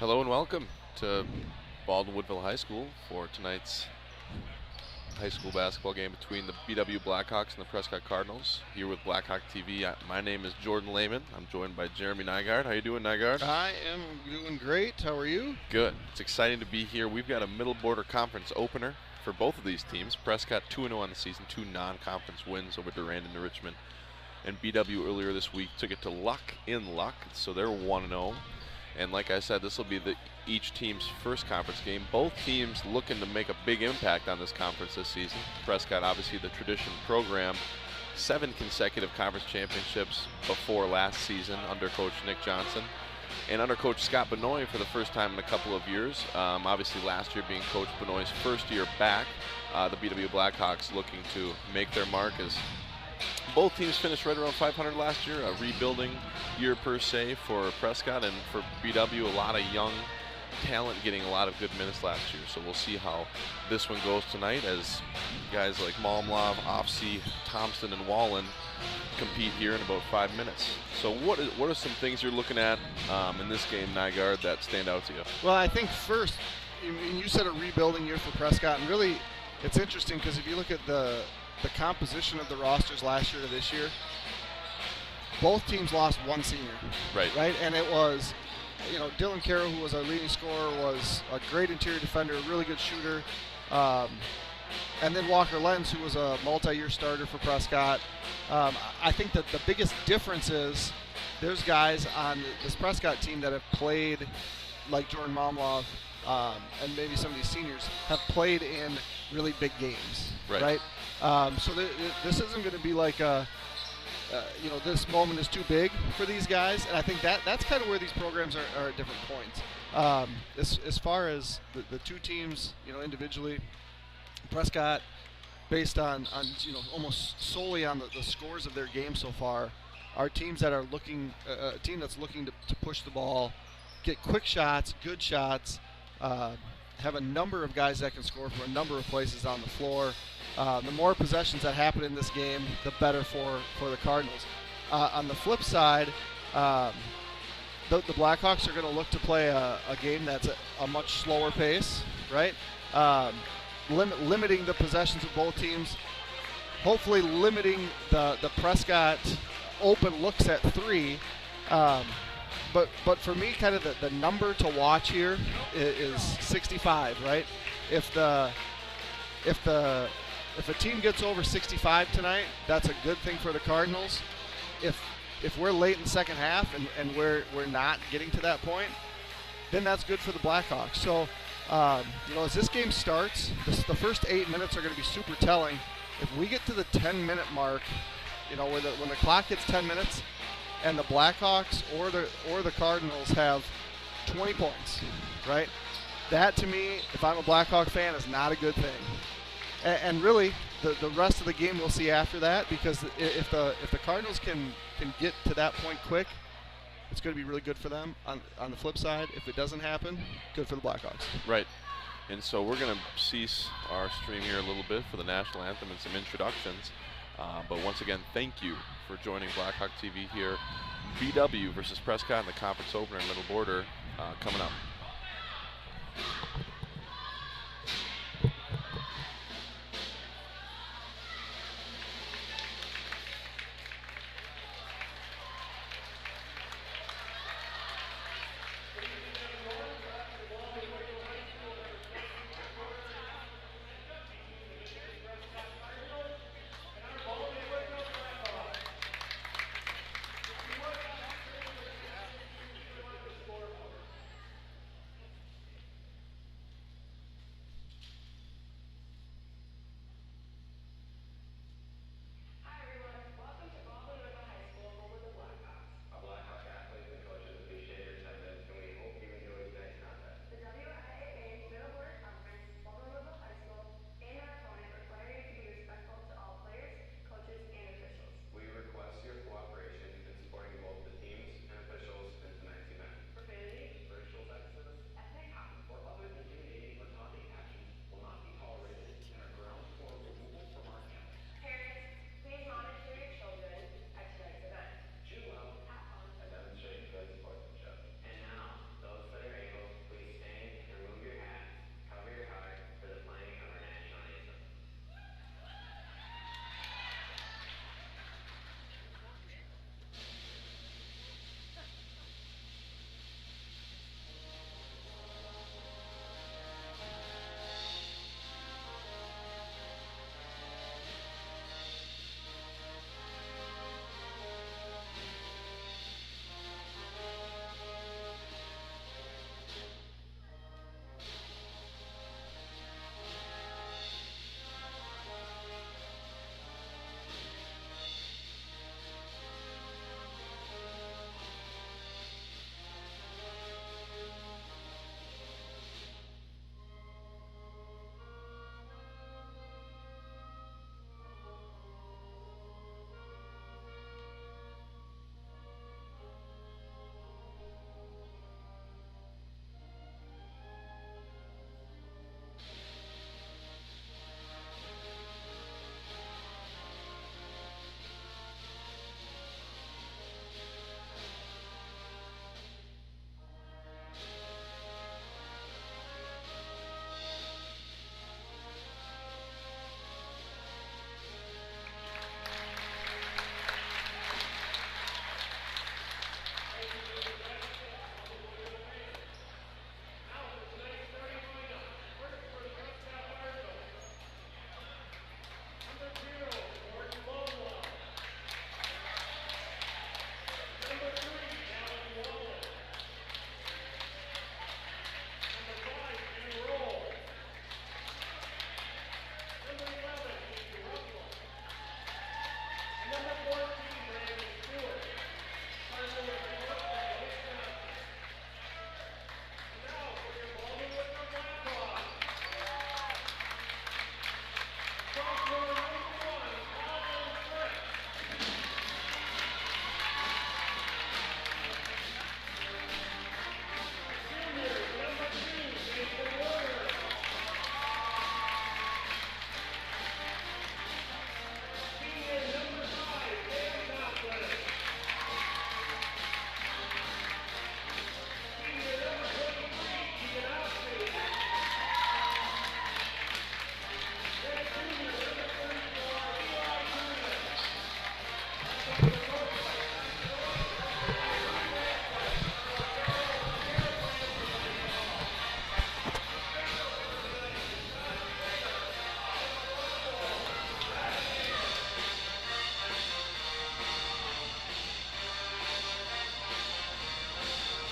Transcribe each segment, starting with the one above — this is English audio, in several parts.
Hello and welcome to Baldwin Woodville High School for tonight's high school basketball game between the BW Blackhawks and the Prescott Cardinals. Here with Blackhawk TV, my name is Jordan Lehman. I'm joined by Jeremy Nygaard. How you doing, Nygaard? I am doing great. How are you? Good. It's exciting to be here. We've got a middle border conference opener for both of these teams. Prescott 2-0 on the season, 2 non-conference wins over Durand and Richmond. And BW earlier this week took it to Luck in Luck, so they're 1-0. And like I said, this will be each team's first conference game. Both teams looking to make a big impact on this conference this season. Prescott, obviously the tradition program, 7 consecutive conference championships before last season under Coach Nick Johnson. And under Coach Scott Benoit for the first time in a couple of years. Obviously last year being Coach Benoit's first year back. The BW Blackhawks looking to make their mark as both teams finished right around 500 last year, a rebuilding year per se for Prescott, and for BW, a lot of young talent getting a lot of good minutes last year. So we'll see how this one goes tonight as guys like Malmlov, Offsey, Thompson, and Wallen compete here in about 5 minutes. So what are some things you're looking at in this game, Nygaard, that stand out to you? Well, I think first, you said a rebuilding year for Prescott, and really it's interesting because if you look at the composition of the rosters last year to this year, both teams lost one senior. Right? And it was, Dylan Carroll, who was our leading scorer, was a great interior defender, a really good shooter. And then Walker Lenz, who was a multi-year starter for Prescott. I think that the biggest difference is there's guys on this Prescott team that have played, like Jordan Momlov, and maybe some of these seniors, have played in really big games. Right? So this isn't going to be like this moment is too big for these guys, and I think that's kind of where these programs are at different points. As far as the two teams, individually, Prescott, based on almost solely on the scores of their game so far, are teams that are looking a team that's looking to push the ball, get quick shots, good shots, have a number of guys that can score from a number of places on the floor. The more possessions that happen in this game, the better for the Cardinals. On the flip side, the Blackhawks are going to look to play a game that's a much slower pace, right? Limiting the possessions of both teams, hopefully limiting the Prescott open looks at 3. But for me, kind of the number to watch here is 65, right? If a team gets over 65 tonight, that's a good thing for the Cardinals. If we're late in the second half and we're not getting to that point, then that's good for the Blackhawks. So, as this game starts, the first 8 minutes are going to be super telling. If we get to the 10-minute mark, when the clock hits 10 minutes, and the Blackhawks or the Cardinals have 20 points, right? That to me, if I'm a Blackhawk fan, is not a good thing. And really, the rest of the game we'll see after that, because if the Cardinals can get to that point quick, it's going to be really good for them. On the flip side, if it doesn't happen, good for the Blackhawks. Right. And so we're going to cease our stream here a little bit for the national anthem and some introductions. But once again, thank you for joining Blackhawk TV here. BW versus Prescott in the conference opener and middle border coming up.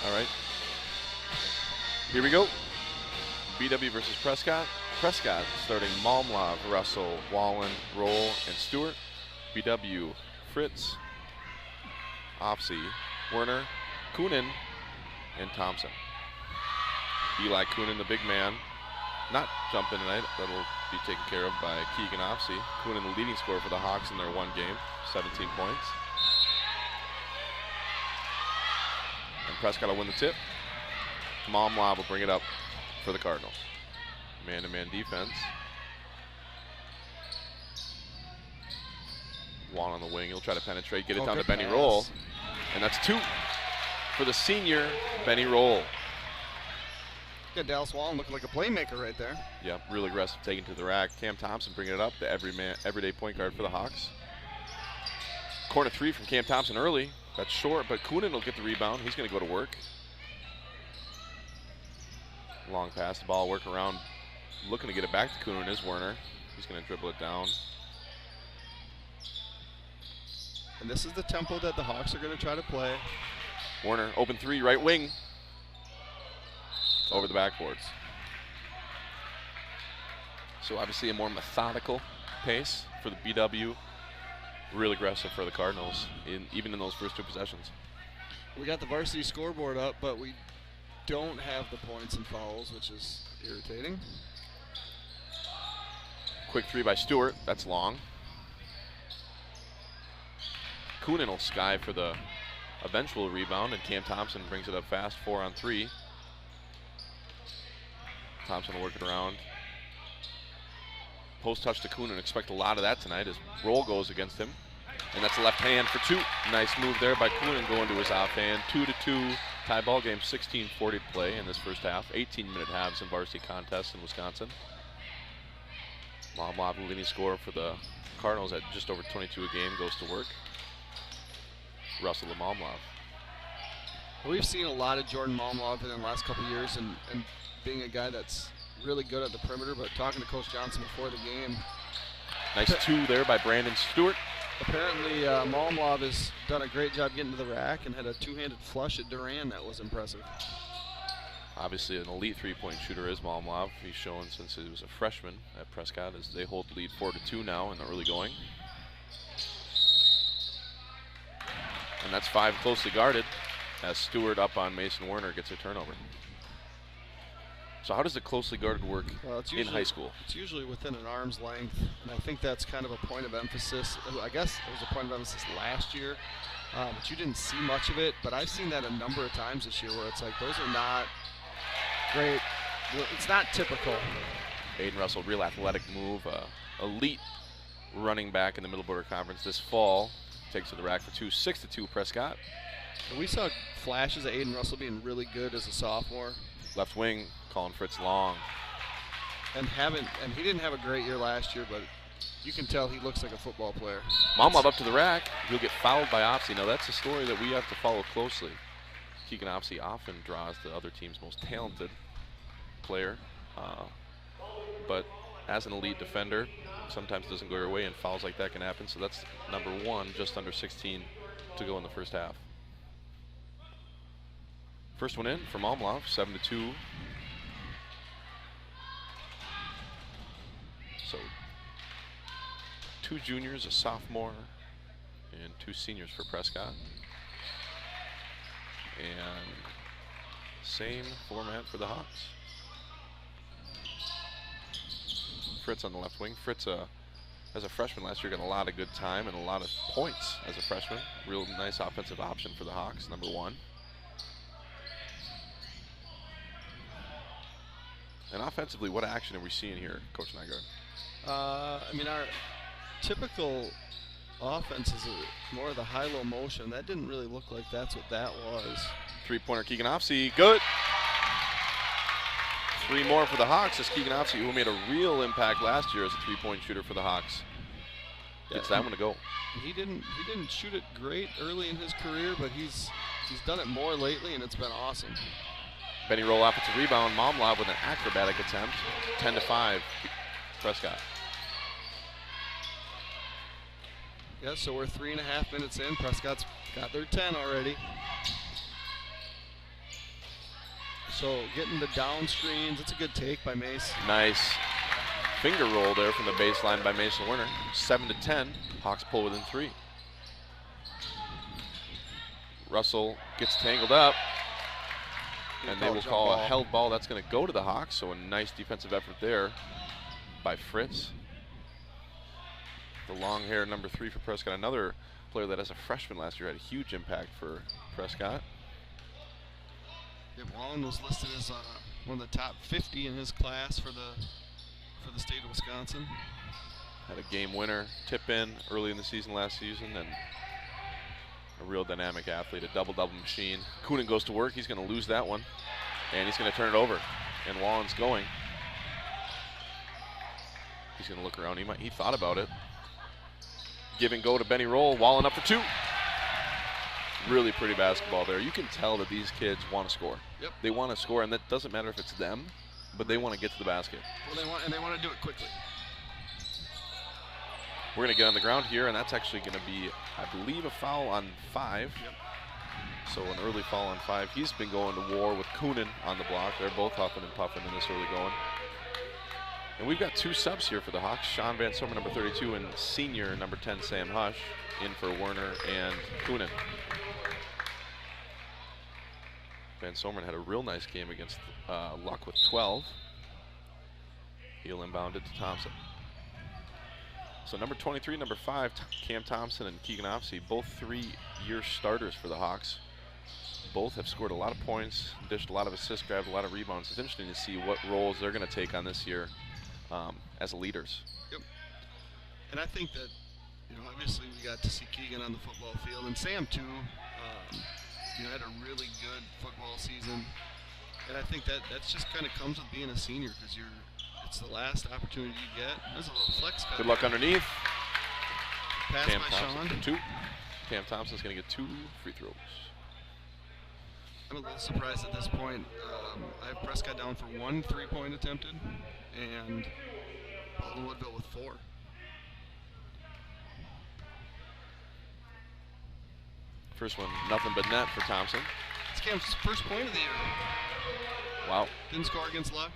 All right. Here we go. BW versus Prescott. Prescott starting Malmlov, Russell, Wallen, Roll, and Stewart. BW, Fritz, Opsey, Werner, Kunin, and Thompson. Eli Kunin, the big man, not jumping tonight. That'll be taken care of by Keegan Opsey. Kunin, the leading scorer for the Hawks in their one game, 17 points. And Prescott will win the tip. Malmlov will bring it up for the Cardinals. Man-to-man defense. Juan on the wing, he'll try to penetrate, get it down to Benny Roll. And that's 2 for the senior, Benny Roll. Got Dallas Wallen looking like a playmaker right there. Yeah, real aggressive, taking to the rack. Cam Thompson bringing it up, the everyday point guard for the Hawks. Corner 3 from Cam Thompson early. That's short, but Kunin will get the rebound. He's going to go to work. Long pass, the ball, work around. Looking to get it back to Kunin is Werner. He's going to dribble it down. And this is the tempo that the Hawks are going to try to play. Werner, open 3, right wing. Over the backboards. So obviously a more methodical pace for the BW. Real aggressive for the Cardinals, even in those first 2 possessions. We got the varsity scoreboard up, but we don't have the points and fouls, which is irritating. Quick 3 by Stewart, that's long. Kunin will sky for the eventual rebound, and Cam Thompson brings it up fast, 4 on 3. Thompson will work it around. Post touch to Kunin, expect a lot of that tonight as Roll goes against him. And that's a left hand for 2. Nice move there by Kunin going to his offhand. 2-2, tie ball game, 16:40 to play in this first half. 18-minute halves in varsity contests in Wisconsin. Malmlov, the leading scorer for the Cardinals at just over 22 a game, goes to work. Russell to Malmlov. We've seen a lot of Jordan Malmlov in the last couple of years, and being a guy that's really good at the perimeter, but talking to Coach Johnson before the game. Nice 2 there by Brandon Stewart. Apparently Malmlov has done a great job getting to the rack and had a 2-handed flush at Duran that was impressive. Obviously an elite 3-point shooter is Malmlov. He's shown since he was a freshman at Prescott as they hold the lead 4-2 now in the early going. And that's 5 closely guarded as Stewart up on Mason Werner gets a turnover. So how does the closely guarded work in high school? It's usually within an arm's length, and I think that's kind of a point of emphasis. I guess it was a point of emphasis last year, but you didn't see much of it. But I've seen that a number of times this year where it's like those are not great. It's not typical. Aiden Russell, real athletic move, elite running back in the Middle Border Conference this fall. Takes to the rack for 2, 6-2 Prescott. And we saw flashes of Aiden Russell being really good as a sophomore. Left wing, Colin Fritz long. And he didn't have a great year last year, but you can tell he looks like a football player. Malmlov up to the rack. He'll get fouled by Opsey. Now that's a story that we have to follow closely. Keegan Opsey often draws the other team's most talented player, but as an elite defender, sometimes it doesn't go your way, and fouls like that can happen. So that's number 1, just under 16 to go in the first half. First one in for Malmlov, 7-2. So 2 juniors, a sophomore, and 2 seniors for Prescott. And same format for the Hawks. Fritz on the left wing. Fritz, as a freshman last year, got a lot of good time and a lot of points as a freshman. Real nice offensive option for the Hawks, number 1. And offensively, what action are we seeing here, Coach Nygaard? I mean, our typical offense is more of the high-low motion. That didn't really look like that's what that was. 3-pointer Keegan Opsey, good. 3 more for the Hawks as Keegan Opsey, who made a real impact last year as a 3-point shooter for the Hawks, gets that one to go. He didn't shoot it great early in his career, but he's done it more lately, and it's been awesome. Benny Roll offensive rebound. Malmlov with an acrobatic attempt. 10-5, Prescott. Yeah, so we're 3.5 minutes in. Prescott's got their 10 already. So getting the down screens, it's a good take by Mace. Nice finger roll there from the baseline by Mason Werner. 7-10. Hawks pull within 3. Russell gets tangled up, and they will call a held ball. That's going to go to the Hawks, so a nice defensive effort there by Fritz. The long hair number 3 for Prescott, another player that as a freshman last year had a huge impact for Prescott. Yeah, Wallen was listed as one of the top 50 in his class for the state of Wisconsin. Had a game winner tip in early in the season last season, and a real dynamic athlete, a double-double machine. Coonan goes to work. He's going to lose that one, and he's going to turn it over. And Wallen's going. He's going to look around. He thought about it. Give and go to Benny Roll. Wallen up for 2. Really pretty basketball there. You can tell that these kids want to score. Yep. They want to score, and that doesn't matter if it's them, but they want to get to the basket. Well, they want to do it quickly. We're going to get on the ground here, and that's actually going to be, I believe, a foul on 5. Yep. So an early foul on 5. He's been going to war with Coonan on the block. They're both huffing and puffing in this early going. And we've got 2 subs here for the Hawks. Sean Van Sommer, number 32, and senior number 10, Sam Hush, in for Werner and Coonan. Van Sommer had a real nice game against Luck with 12. He'll inbound it to Thompson. So number 23, number 5, Cam Thompson and Keegan Offsey, both 3-year starters for the Hawks. Both have scored a lot of points, dished a lot of assists, grabbed a lot of rebounds. It's interesting to see what roles they're going to take on this year as leaders. Yep. And I think that, obviously we got to see Keegan on the football field, and Sam too. Had a really good football season, and I think that's just kind of comes with being a senior, because it's the last opportunity you get. There's a little flex cut. Good luck underneath. Pass Cam by Thompson Sean. for 2. Cam Thompson's going to get 2 free throws. I'm a little surprised at this point. I have Prescott down for 1 3-point attempted, and Baldwin Woodville with 4. First one, nothing but net for Thompson. It's Cam's first point of the year. Wow. Didn't score against Luck.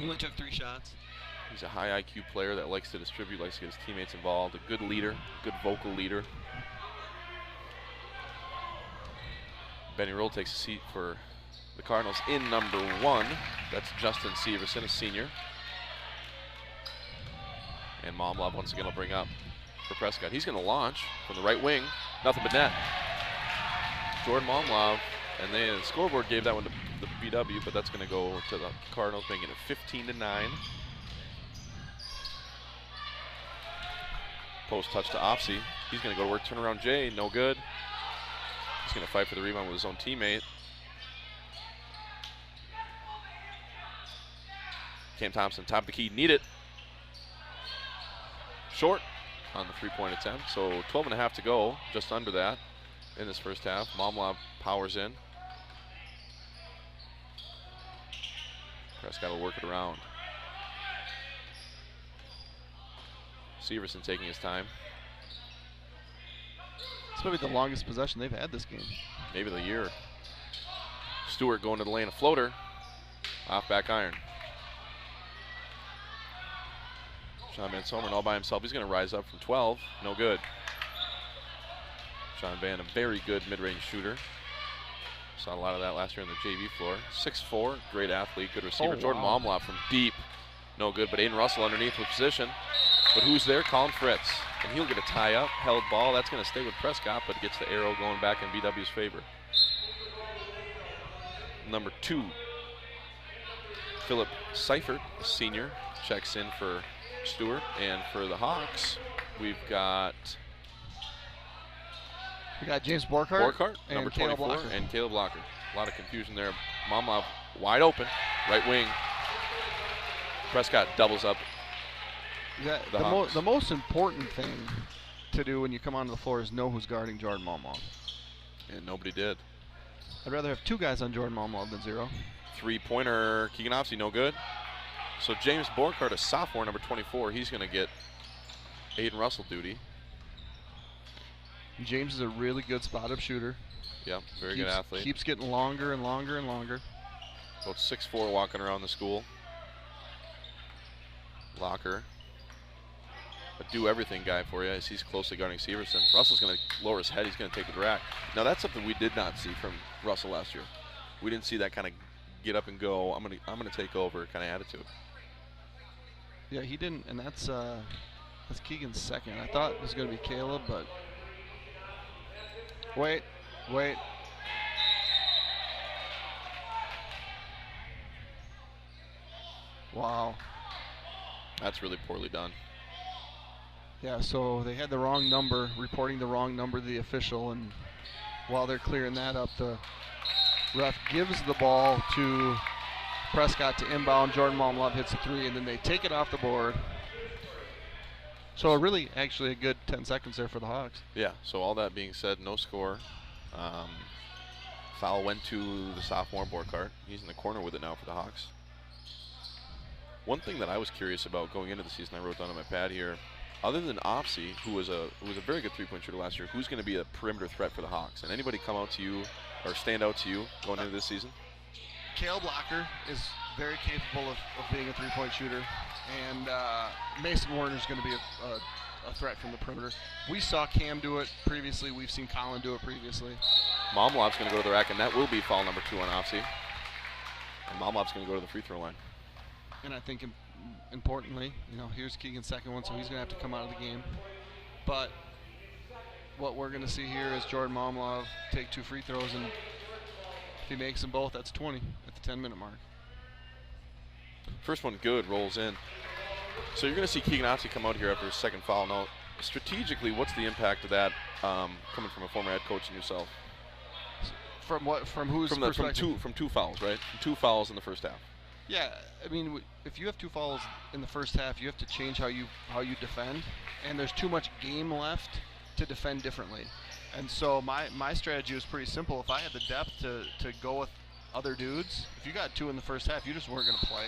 Only took 3 shots. He's a high IQ player that likes to distribute, likes to get his teammates involved. A good leader, good vocal leader. Benny Roll takes a seat for the Cardinals in number 1. That's Justin Severson, a senior. And Momlov once again will bring up for Prescott. He's going to launch from the right wing. Nothing but net. Jordan Momlov, and the scoreboard gave that one to the BW, but that's going to go to the Cardinals, making it 15-9. Post touch to Offsey. He's going to go to work, turnaround Jay, no good. He's going to fight for the rebound with his own teammate. Cam Thompson, top of the key, need it. Short on the 3-point attempt, so 12.5 to go, just under that in this first half. Momlov powers in. Prescott will work it around. Severson taking his time. It's probably the longest possession they've had this game. Maybe the year. Stewart going to the lane, a floater. Off back iron. Sean Van Someren all by himself. He's going to rise up from 12. No good. Sean Van, a very good mid-range shooter. Saw a lot of that last year on the JV floor. 6'4", great athlete, good receiver. Oh, Jordan wow. Momlov from deep. No good, but Aiden Russell underneath with position. But who's there? Colin Fritz. And he'll get a tie-up, held ball. That's going to stay with Prescott, but gets the arrow going back in BW's favor. Number 2, Philip Seifert, a senior, checks in for Stewart. And for the Hawks, we've got James Borkhardt number Caleb 24, Blocker. and Caleb Blocker. A lot of confusion there. Momlov wide open, right wing. Prescott doubles up. The most important thing to do when you come onto the floor is know who's guarding Jordan Momlov. And nobody did. I'd rather have 2 guys on Jordan Momlov than 0. 3-pointer, Keegan Offsey, no good. So James Borkhardt, a sophomore, number 24, he's going to get Aiden Russell duty. James is a really good spot-up shooter. Yeah, very good athlete. Keeps getting longer and longer and longer. About 6'4", walking around the school. Locker. A do-everything guy for you as he's closely guarding Severson. Russell's going to lower his head. He's going to take the rack. Now, that's something we did not see from Russell last year. We didn't see that kind of get up and go, I'm gonna take over kind of attitude. Yeah, he didn't, and that's Keegan's second. I thought it was going to be Caleb, but wait. Wow. That's really poorly done. Yeah, so they had the wrong number, reporting the wrong number to the official, and while they're clearing that up, the ref gives the ball to Prescott to inbound. Jordan Malmlove hits a three, and then they take it off the board. So really, actually a good 10 seconds there for the Hawks. Yeah, so all that being said, no score. Foul went to the sophomore Borkart. He's in the corner with it now for the Hawks. One thing that I was curious about going into the season, I wrote down on my pad here, other than Opsy, who was a very good three-point shooter last year, who's going to be a perimeter threat for the Hawks? And anybody come out to you or stand out to you going into this season? Caleb Locker is very capable of being a three-point shooter, and Mason Warner is going to be a threat from the perimeter. We saw Cam do it previously. We've seen Colin do it previously. Momlov's going to go to the rack, and that will be foul number 2 on Opsy. And Momlov's going to go to the free throw line. And I think importantly, here's Keegan's second one, so he's going to have to come out of the game. But what we're going to see here is Jordan Momlov take 2 free throws, and if he makes them both, that's 20 at the 10-minute mark. First one good, rolls in. So you're going to see Keegan Opsy come out here after his second foul. Now, strategically, what's the impact of that coming from a former head coach and yourself? From what? From whose perspective? From two fouls, right? From 2 fouls in the first half. Yeah, I mean, if you have 2 fouls in the first half, you have to change how you defend, and there's too much game left to defend differently. And so my strategy was pretty simple. If I had the depth to go with other dudes, if you got 2 in the first half, you just weren't going to play.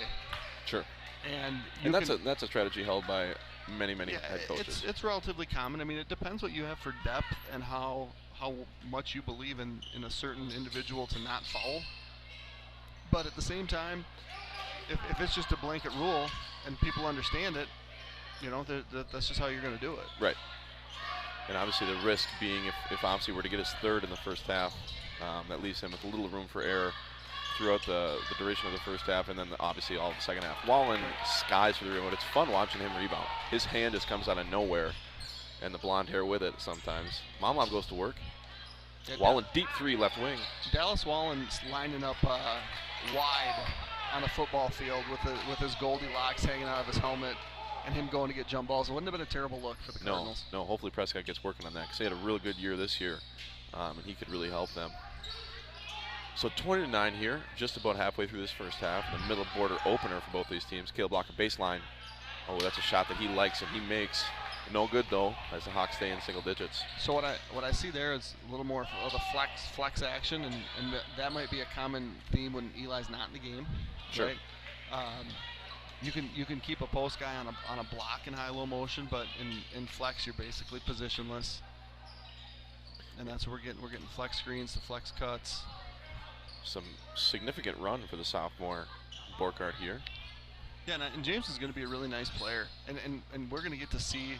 Sure. And that's a strategy held by many head coaches. It's relatively common. I mean, it depends what you have for depth and how much you believe in a certain individual to not foul. But at the same time, if it's just a blanket rule and people understand it, that's just how you're going to do it. Right. And obviously the risk being if Opsy were to get his third in the first half, that leaves him with a little room for error throughout the duration of the first half, and then obviously all of the second half. Wallen skies for the rebound. It's fun watching him rebound. His hand just comes out of nowhere, and the blonde hair with it sometimes. Momlov goes to work. Yeah, Wallen deep 3 left wing. Dallas Wallen's lining up wide on a football field with his Goldilocks hanging out of his helmet and him going to get jump balls. It wouldn't have been a terrible look for the Cardinals. No, hopefully Prescott gets working on that because they had a really good year this year, and he could really help them. So 20-9 here, just about halfway through this first half. The middle border opener for both these teams. Caleb Blocker baseline. Oh, that's a shot that he likes and he makes. No good though, as the Hawks stay in single digits. So what I see there is a little more of the flex action, and that might be a common theme when Eli's not in the game. Sure. Right? You can keep a post guy on a block in high-low motion, but in flex you're basically positionless, and that's what we're getting flex screens to flex cuts. Some significant run for the sophomore Borkart here. Yeah, and James is going to be a really nice player, and we're going to get to see,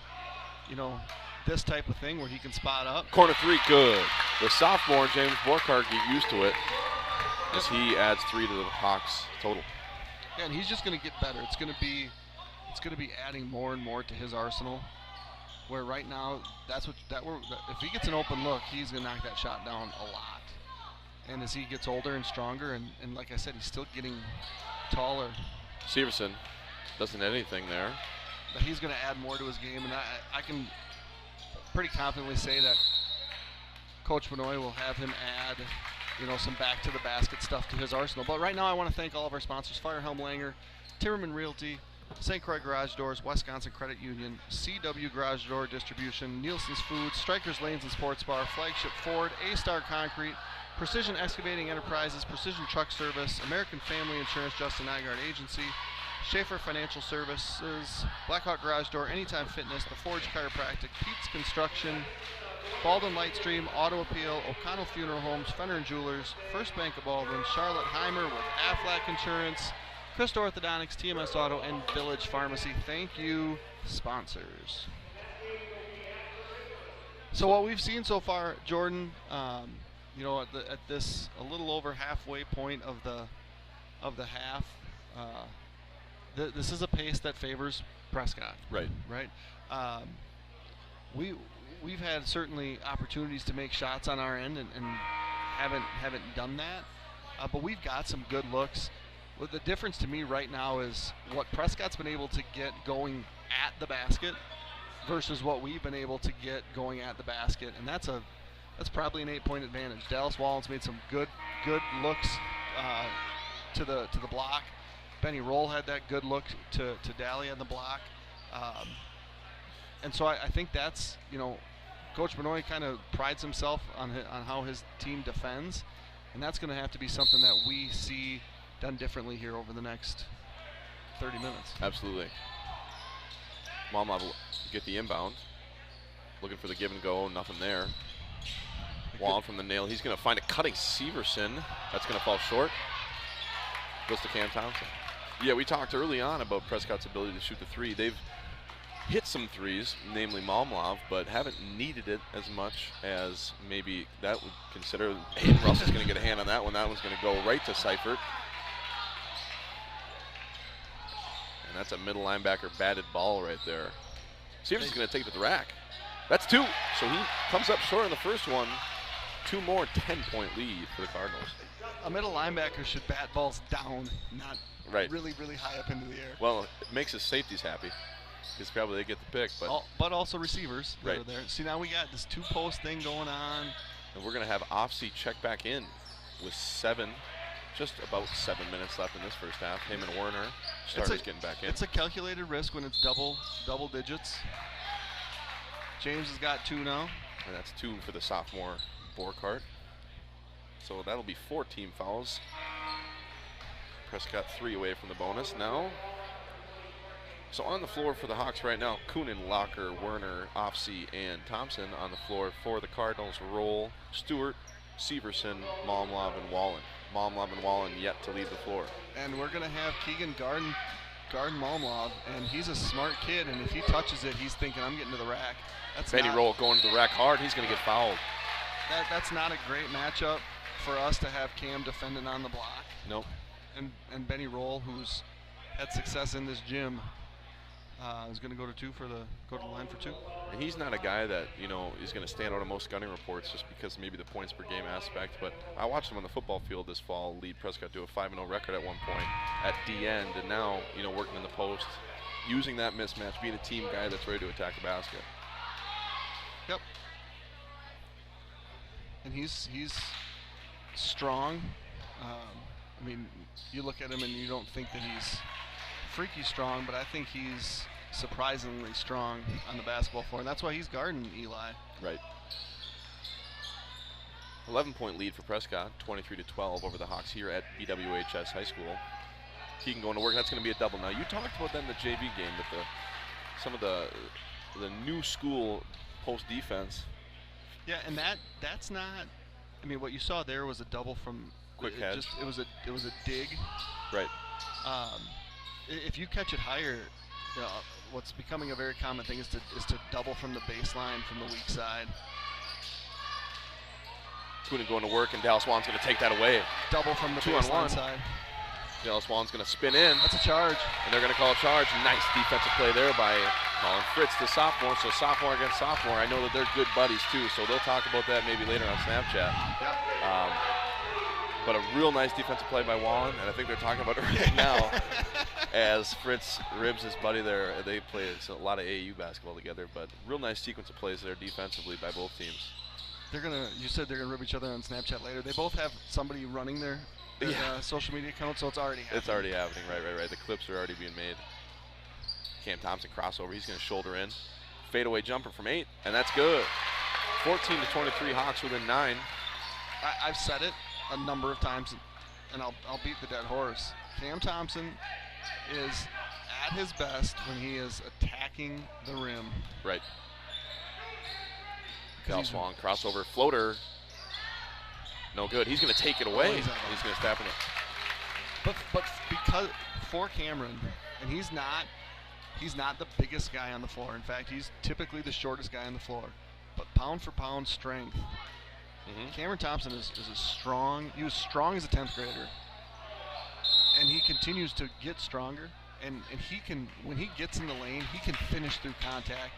this type of thing where he can spot up. Corner 3, good. The sophomore James Borkart get used to it as he adds 3 to the Hawks total. Yeah, and he's just going to get better. It's going to be adding more and more to his arsenal. Where right now, if he gets an open look, he's going to knock that shot down a lot. And as he gets older and stronger, and like I said, he's still getting taller. Severson doesn't add anything there. But he's going to add more to his game, and I can pretty confidently say that Coach Benoit will have him add, some back to the basket stuff to his arsenal. But right now, I want to thank all of our sponsors: Firehelm Langer, Timmerman Realty, St. Croix Garage Doors, Wisconsin Credit Union, CW Garage Door Distribution, Nielsen's Foods, Strikers Lanes and Sports Bar, Flagship Ford, A-Star Concrete, Precision Excavating Enterprises, Precision Truck Service, American Family Insurance, Justin Nygaard Agency, Schaefer Financial Services, Blackhawk Garage Door, Anytime Fitness, The Forge Chiropractic, Pete's Construction, Baldwin Lightstream, Auto Appeal, O'Connell Funeral Homes, Fenner & Jewelers, First Bank of Baldwin, Charlotte Heimer with Aflac Insurance, Christ Orthodontics, TMS Auto, and Village Pharmacy. Thank you, sponsors. So what we've seen so far, Jordan, you know, at this a little over halfway point of the half, this is a pace that favors Prescott. Right. Right. We've had certainly opportunities to make shots on our end and haven't done that, but we've got some good looks. Well, the difference to me right now is what Prescott's been able to get going at the basket versus what we've been able to get going at the basket, and that's probably an 8-point advantage. Dallas Wallen's made some good looks to the block. Benny Roll had that good look to Daly on the block, and so I think that's, you know, Coach Benoit kind of prides himself on how his team defends, and that's going to have to be something that we see done differently here over the next 30 minutes. Absolutely. Momlov will get the inbound. Looking for the give and go, nothing there. Wallen from the nail. He's going to find a cutting Severson. That's going to fall short. Goes to Cam Thompson. Yeah, we talked early on about Prescott's ability to shoot the three. They've hit some threes, namely Momlov, but haven't needed it as much as maybe that would consider. Hayden Russell's going to get a hand on that one. That one's going to go right to Seifert. And that's a middle linebacker batted ball right there. Severson's going to take it to the rack. That's 2. So he comes up short on the first one. 2 more, 10-point lead for the Cardinals. A middle linebacker should bat balls down, not really high up into the air. Well, it makes his safeties happy because probably they get the pick. But also receivers that right are there. See, now we got this 2-post thing going on. And we're going to have Offsey check back in with just about 7 minutes left in this first half. Him and Werner, starters getting back in. It's a calculated risk when it's double digits. James has got 2 now. And that's 2 for the sophomore Borkart. So that'll be 4 team fouls. Prescott 3 away from the bonus now. So on the floor for the Hawks right now, Coonan, Locker, Werner, Offsey, and Thompson on the floor for the Cardinals. Roll, Stewart, Severson, Momlov, and Wallen. Momlov and Wallen yet to leave the floor. And we're going to have Keegan guard Momlov, and he's a smart kid, and if he touches it, he's thinking, I'm getting to the rack. Benny Roll going to the rack hard. He's going to get fouled. That's not a great matchup for us to have Cam defending on the block. Nope. And Benny Roll, who's had success in this gym, is going to go to the line for 2. And he's not a guy that, you know, is going to stand out on most scouting reports just because maybe the points per game aspect. But I watched him on the football field this fall lead Prescott to a 5-0 record at one point at D end, and now, you know, working in the post, using that mismatch, being a team guy that's ready to attack the basket. Yep. And he's strong. I mean, you look at him and you don't think that he's freaky strong, but I think he's surprisingly strong on the basketball floor, and that's why he's guarding Eli. Right. 11-point lead for Prescott, 23-12 over the Hawks here at BWHS High School. Keegan going to work. That's going to be a double. Now, you talked about that in the JV game with some of the new school post defense. Yeah, and that's not. I mean, what you saw there was a double from quick catch. It was a dig. Right. If you catch it higher, you know, what's becoming a very common thing is to double from the baseline from the weak side. Coonan going to work, and Dallas Wallen's going to take that away. Double from the 2-on-1 side. Dallas Wallen's going to spin in. That's a charge. And they're going to call a charge. Nice defensive play there by Colin Fritz, the sophomore. So sophomore against sophomore. I know that they're good buddies too, so they'll talk about that maybe later on Snapchat. Yep. But a real nice defensive play by Wallen, and I think they're talking about it right now as Fritz ribs his buddy there. They play a lot of AAU basketball together, but real nice sequence of plays there defensively by both teams. You said they're gonna rib each other on Snapchat later. They both have somebody running their social media account, so it's already happening. It's already happening, right. The clips are already being made. Cam Thompson crossover, he's gonna shoulder in. Fadeaway jumper from 8, and that's good. 14-23, Hawks within 9. I've said it a number of times, and I'll beat the dead horse. Cam Thompson is at his best when he is attacking the rim. Right. Dallas Wong, crossover, floater. No good. He's going to take it away. He's going to stop in it. But because for Cameron, and he's not the biggest guy on the floor. In fact, he's typically the shortest guy on the floor. But pound for pound strength, Cameron Thompson is as strong. He was strong as a 10th grader, and he continues to get stronger. And he can, when he gets in the lane, he can finish through contact,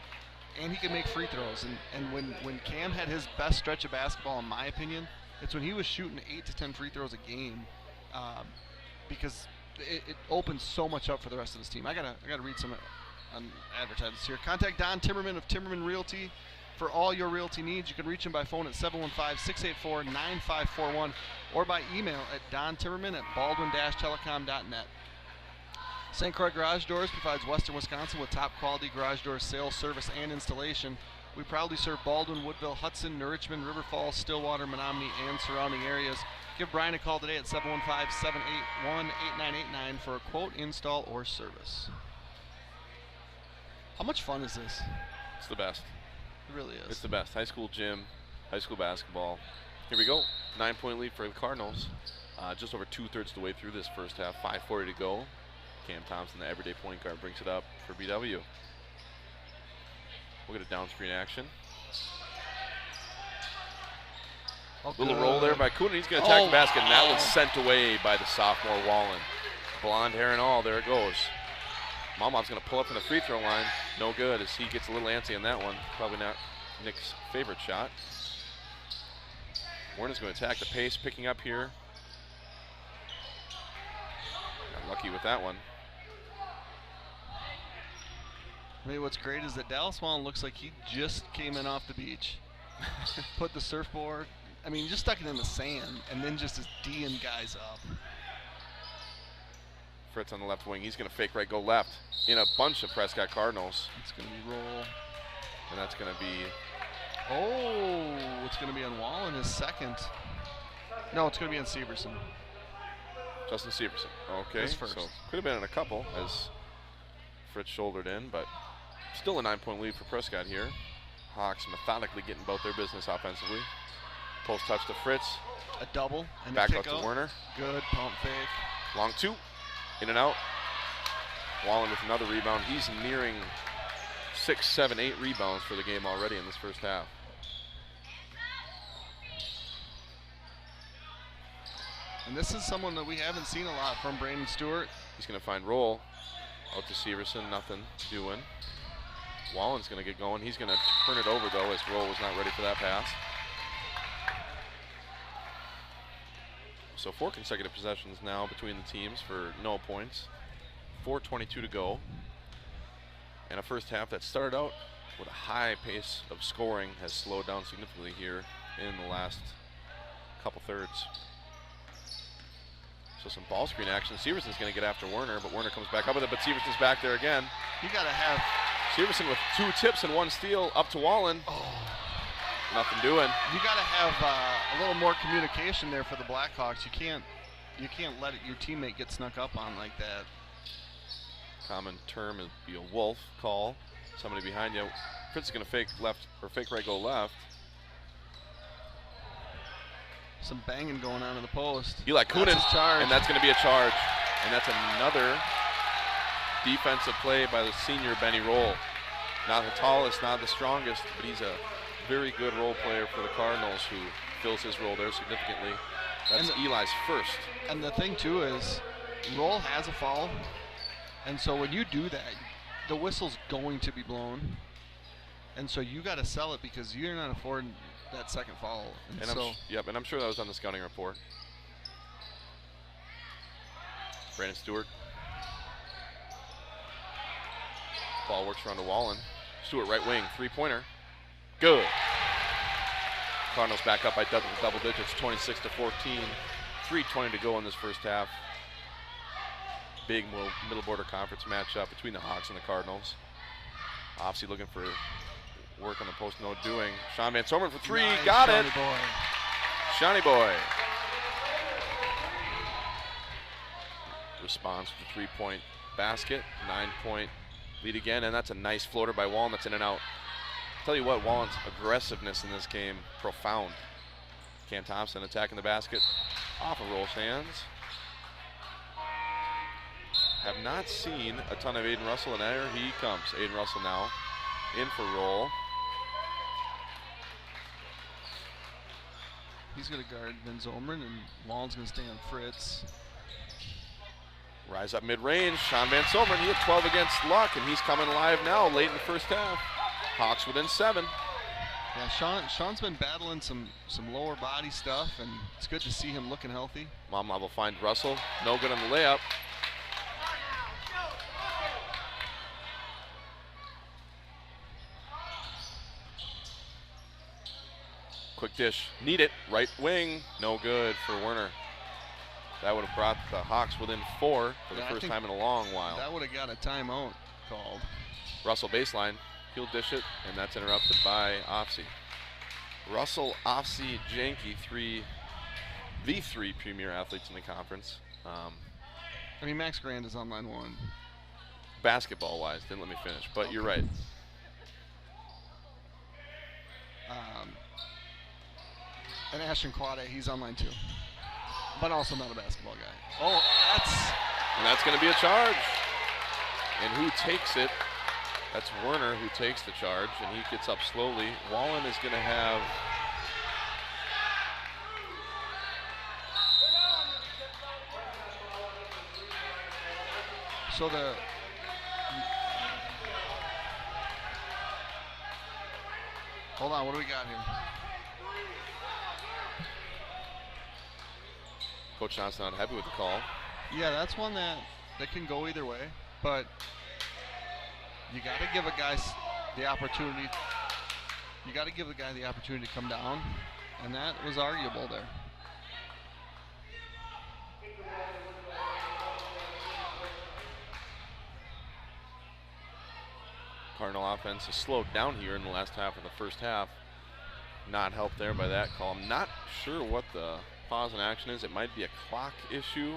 and he can make free throws. And when Cam had his best stretch of basketball, in my opinion, it's when he was shooting 8 to 10 free throws a game, because it opens so much up for the rest of this team. I gotta read some advertisements here. Contact Don Timmerman of Timmerman Realty for all your realty needs. You can reach him by phone at 715-684-9541 or by email at dontimmerman@baldwin-telecom.net. St. Croix Garage Doors provides Western Wisconsin with top quality garage door sales, service, and installation. We proudly serve Baldwin, Woodville, Hudson, Norrichmond, River Falls, Stillwater, Menominee, and surrounding areas. Give Brian a call today at 715-781-8989 for a quote, install, or service. How much fun is this? It's the best. It really is. It's the best. High school gym, high school basketball. Here we go. 9-point lead for the Cardinals. Just over 2/3 the way through this first half. 5:40 to go. Cam Thompson, the everyday point guard, brings it up for BW. We'll get a down screen action. Little roll there by Coonan. He's going to attack the basket, and that was sent away by the sophomore Wallen. Blonde hair and all, there it goes. Momop's going to pull up from the free throw line. No good as he gets a little antsy on that one. Probably not Nick's favorite shot. Warren's going to attack the pace, picking up here. Got lucky with that one. I mean, what's great is that Dallas Wallen looks like he just came in off the beach, put the surfboard, I mean, just stuck it in the sand, and then just is D'ing guys up. Fritz on the left wing. He's going to fake right, go left in a bunch of Prescott Cardinals. It's going to be roll. And that's going to be... Oh, it's going to be on Wallen, his second. No, it's going to be on Severson. Justin Severson. Okay, his first. So could have been in a couple as Fritz shouldered in, but still a 9-point lead for Prescott here. Hawks methodically getting about their business offensively. Post touch to Fritz. A double and back a out to Werner. Good pump fake. Long two. In and out. Wallen with another rebound. He's nearing 6, 7, 8 rebounds for the game already in this first half. And this is someone that we haven't seen a lot from Brandon Stewart. He's going to find Roll. Out to Severson, nothing doing. Wallen's going to get going. He's going to turn it over, though, as Roll was not ready for that pass. So 4 consecutive possessions now between the teams for no points. 4:22 to go. And a first half that started out with a high pace of scoring has slowed down significantly here in the last couple thirds. So some ball screen action. Severson's going to get after Werner, but Werner comes back up with it, but Severson's back there again. You got to have... Severson with 2 tips and 1 steal up to Wallen. Oh. Nothing doing. You got to have a little more communication there for the Blackhawks. You can't let your teammate get snuck up on like that. Common term is be a wolf call. Somebody behind you. Fritz is going to fake left or fake right, go left. Some banging going on in the post. Eli Coonan, and that's going to be a charge. And that's another defensive play by the senior Benny Roll. Not the tallest, not the strongest, but he's a very good role player for the Cardinals who fills his role there significantly. That's Eli's first. And the thing too is, Roll has a foul, and so when you do that, the whistle's going to be blown, and so you got to sell it because you're not affording that second foul. And so and I'm sure that was on the scouting report. Brandon Stewart. Ball works around to Wallen. Stewart right wing, 3-pointer. Good. Cardinals back up by double digits, 26-14. 3:20 to go in this first half. Big middle border conference matchup between the Hawks and the Cardinals. Obviously looking for work on the post, no doing. Sean Van Someren for 3, nice, got Shawnee it. Boy. Shawnee Boy. Response to the 3-point basket, 9-point lead again, and that's a nice floater by Wallen that's in and out. Tell you what, Wallen's aggressiveness in this game, profound. Cam Thompson attacking the basket off of Roll's hands. Have not seen a ton of Aiden Russell, and there he comes. Aiden Russell now in for Roll. He's going to guard Van Zomeren, and Wallen's going to stay on Fritz. Rise up mid-range, Sean Van Zomeren, he had 12 against Luck, and he's coming alive now late in the first half. Hawks within 7. Yeah, Sean's been battling some lower body stuff, and it's good to see him looking healthy. Momlov will find Russell, no good on the layup. Quick dish, need it, right wing, no good for Werner. That would have brought the Hawks within 4 for the first time in a long while. That would have got a timeout called. Russell baseline, he'll dish it, and that's interrupted by Offsey. Russell, Offsey, Janke, the three premier athletes in the conference. I mean, Max Grand is on line 1. Basketball-wise, didn't let me finish, but okay. You're right. And Ashton Quade, he's on line 2. But also not a basketball guy. Oh, that's going to be a charge. And who takes it? That's Werner who takes the charge, and he gets up slowly. Wallen is going to have... So the... Hold on, what do we got here? Coach Johnson not happy with the call. Yeah, that's one that can go either way, but you got to give a guy the opportunity. You got to give the guy the opportunity to come down, and that was arguable there. Cardinal offense has slowed down here in the last half of the first half. Not helped there by that call. I'm not sure what the pause in action is. It might be a clock issue.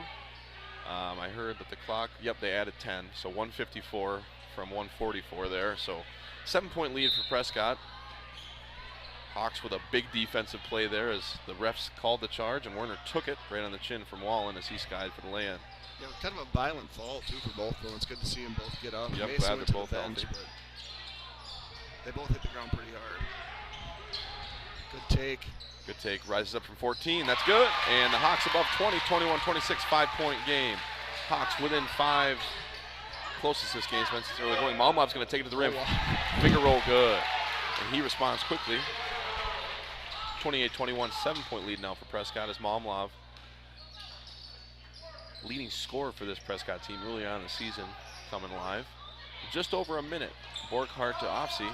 I heard that the clock, yep, they added 10, so 154 from 144 there. So 7-point lead for Prescott. Hawks with a big defensive play there as the refs called the charge, and Werner took it right on the chin from Wallen as he skied for the lay-in. Yeah, kind of a violent fall too for both of them. It's good to see them both get up. Yep, Mason glad went they're to both the bench, healthy. But they both hit the ground pretty hard. Good take. Good take, rises up from 14, that's good. And the Hawks above 20, 21-26, 5-point game. Hawks within 5, closest this game, Spencer's early going. Malmov's gonna take it to the rim. Finger roll good. And he responds quickly. 28-21, 7-point lead now for Prescott as Malmlov, leading scorer for this Prescott team early on in the season, coming live. Just over a minute. Borghardt to Offsey.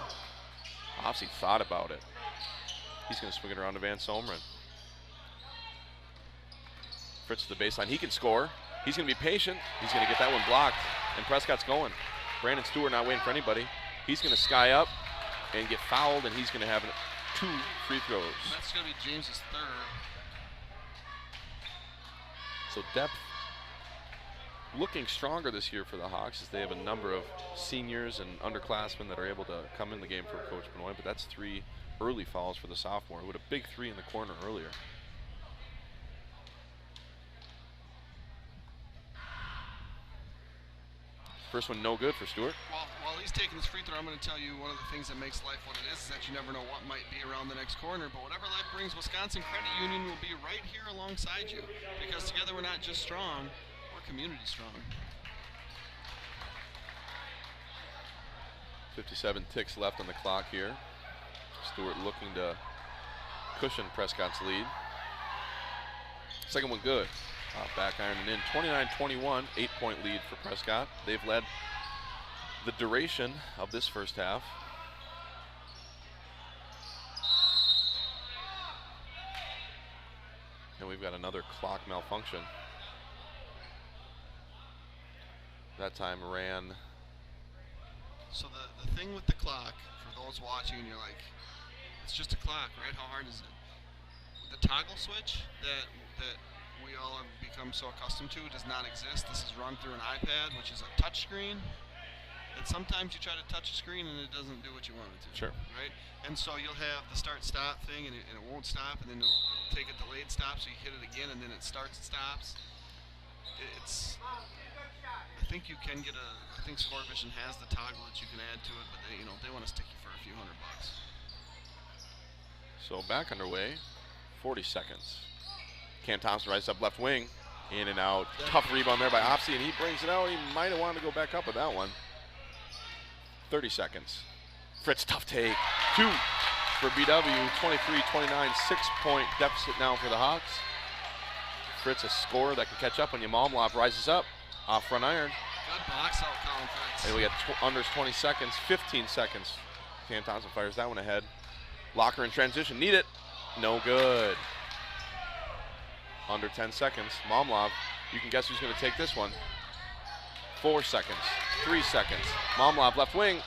Offsey thought about it. He's going to swing it around to Van Zomeren. Fritz to the baseline. He can score. He's going to be patient. He's going to get that one blocked. And Prescott's going. Brandon Stewart not waiting for anybody. He's going to sky up and get fouled, and he's going to have 2 free throws. That's going to be James's 3rd. So depth looking stronger this year for the Hawks as they have a number of seniors and underclassmen that are able to come in the game for Coach Benoit, but that's 3 early fouls for the sophomore with a big 3 in the corner earlier. First one no good for Stewart. Well, while he's taking his free throw, I'm going to tell you one of the things that makes life what it is that you never know what might be around the next corner, but whatever life brings, Wisconsin Credit Union will be right here alongside you, because together we're not just strong, we're community strong. 57 ticks left on the clock here. Stewart looking to cushion Prescott's lead. Second one good. Back ironing in. 29-21, 8-point lead for Prescott. They've led the duration of this first half. And we've got another clock malfunction. That time ran. So the thing with the clock, for those watching, and you're like, it's just a clock, right? How hard is it? The toggle switch that we all have become so accustomed to does not exist. This is run through an iPad, which is a touch screen, that sometimes you try to touch a screen and it doesn't do what you want it to. Sure. Right? And so you'll have the start-stop thing, and it won't stop, and then it'll take a delayed stop, so you hit it again, and then it starts and stops. It's. I think you can get a. I think Score Vision has the toggle that you can add to it, but they want to stick you for a few $100. So back underway, 40 seconds. Cam Thompson rises up left wing, in and out. Tough rebound there by Opsy, and he brings it out. He might have wanted to go back up with that one. 30 seconds. Fritz, tough take. 2 for BW, 23-29, 6-point deficit now for the Hawks. Fritz, a scorer that can catch up when Yamamlov rises up off front iron. Good box out, Colin Fritz. And we got under 20 seconds, 15 seconds. Cam Thompson fires that one ahead. Locker in transition, need it. No good. Under 10 seconds. Momlov, you can guess who's going to take this one. 4 seconds, 3 seconds. Momlov left wing.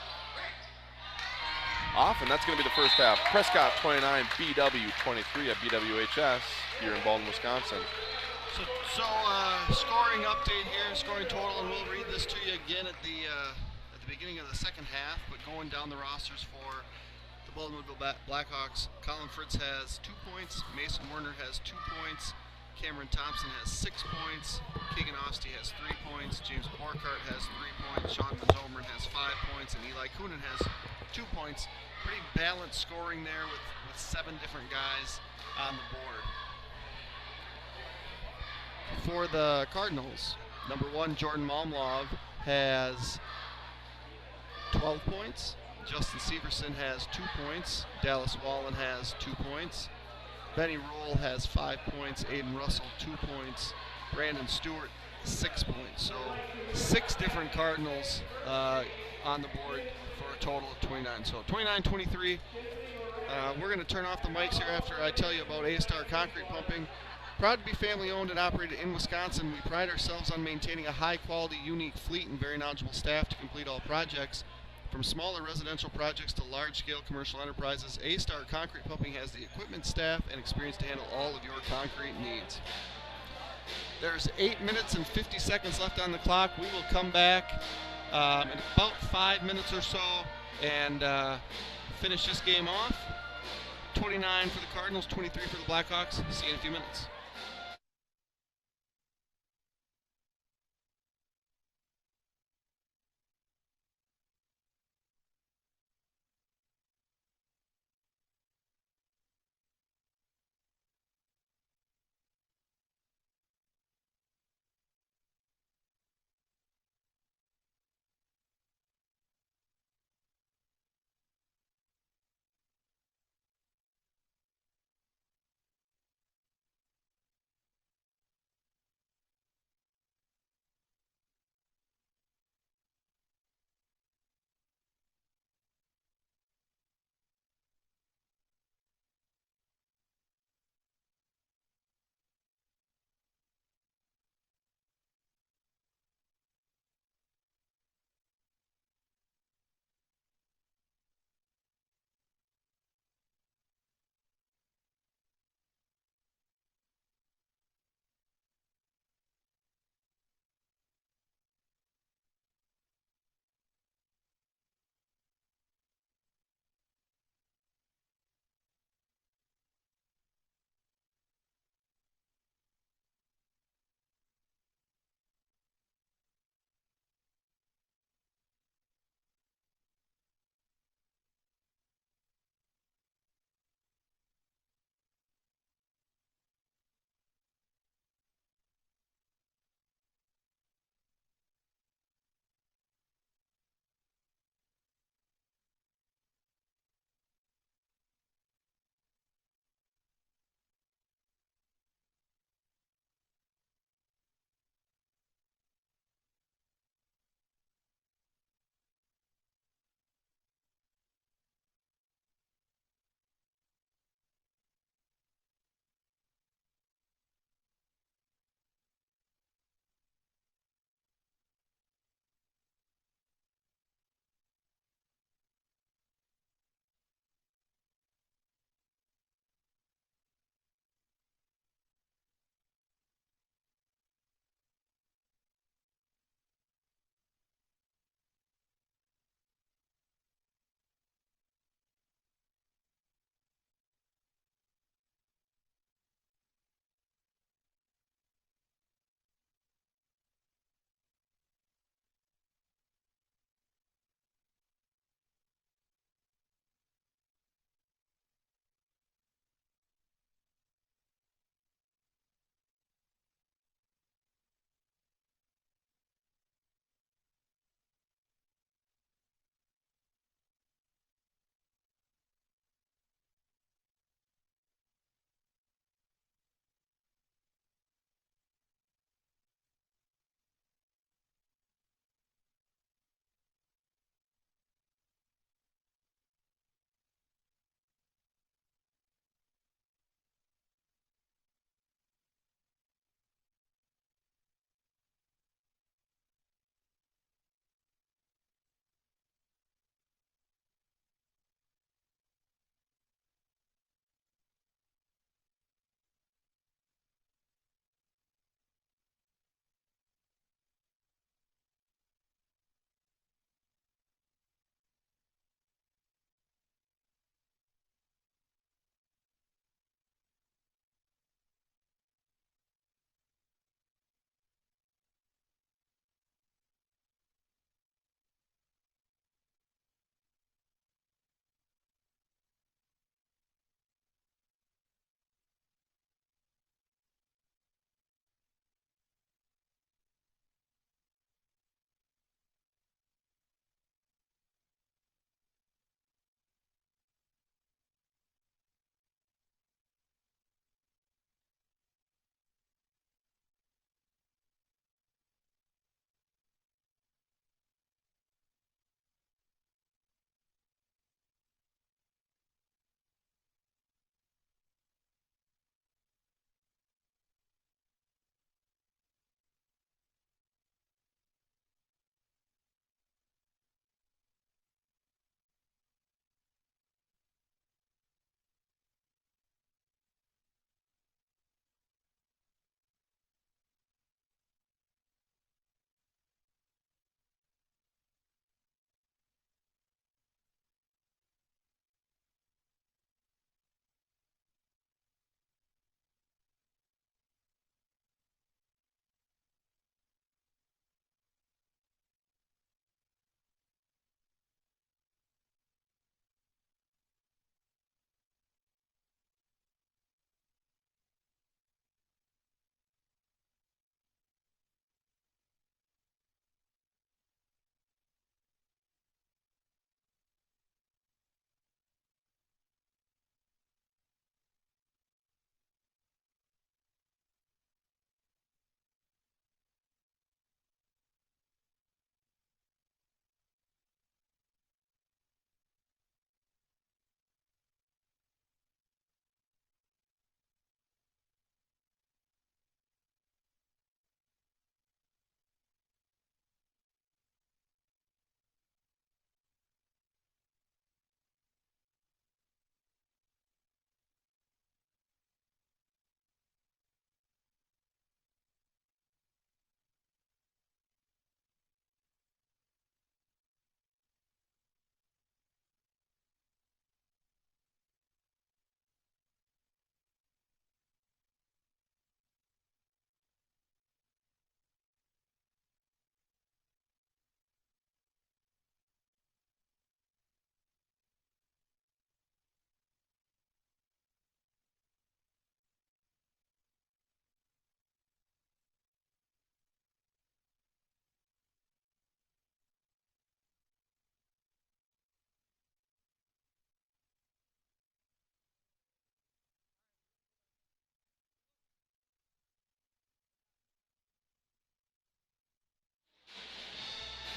Off, and that's going to be the first half. Prescott 29, BW 23 at BWHS here in Baldwin, Wisconsin. So scoring update here, scoring total, and we'll read this to you again at the beginning of the second half. But going down the rosters for the Baldwin-Woodville Blackhawks, Colin Fritz has 2 points, Mason Werner has 2 points, Cameron Thompson has 6 points, Keegan Osty has 3 points, James Borkart has 3 points, Sean Manzomer has 5 points, and Eli Coonan has 2 points. Pretty balanced scoring there with 7 different guys on the board. For the Cardinals, number 1, Jordan Momlov has 12 points. Justin Severson has 2 points. Dallas Wallen has 2 points. Benny Rule has 5 points. Aiden Russell 2 points. Brandon Stewart 6 points. So 6 different Cardinals on the board for a total of 29. So 29-23. We're going to turn off the mics here after I tell you about A-Star Concrete Pumping. Proud to be family owned and operated in Wisconsin. We pride ourselves on maintaining a high quality, unique fleet and very knowledgeable staff to complete all projects. From smaller residential projects to large-scale commercial enterprises, A-Star Concrete Pumping has the equipment, staff, and experience to handle all of your concrete needs. There's 8 minutes and 50 seconds left on the clock. We will come back in about 5 minutes or so and finish this game off. 29 for the Cardinals, 23 for the Blackhawks. See you in a few minutes.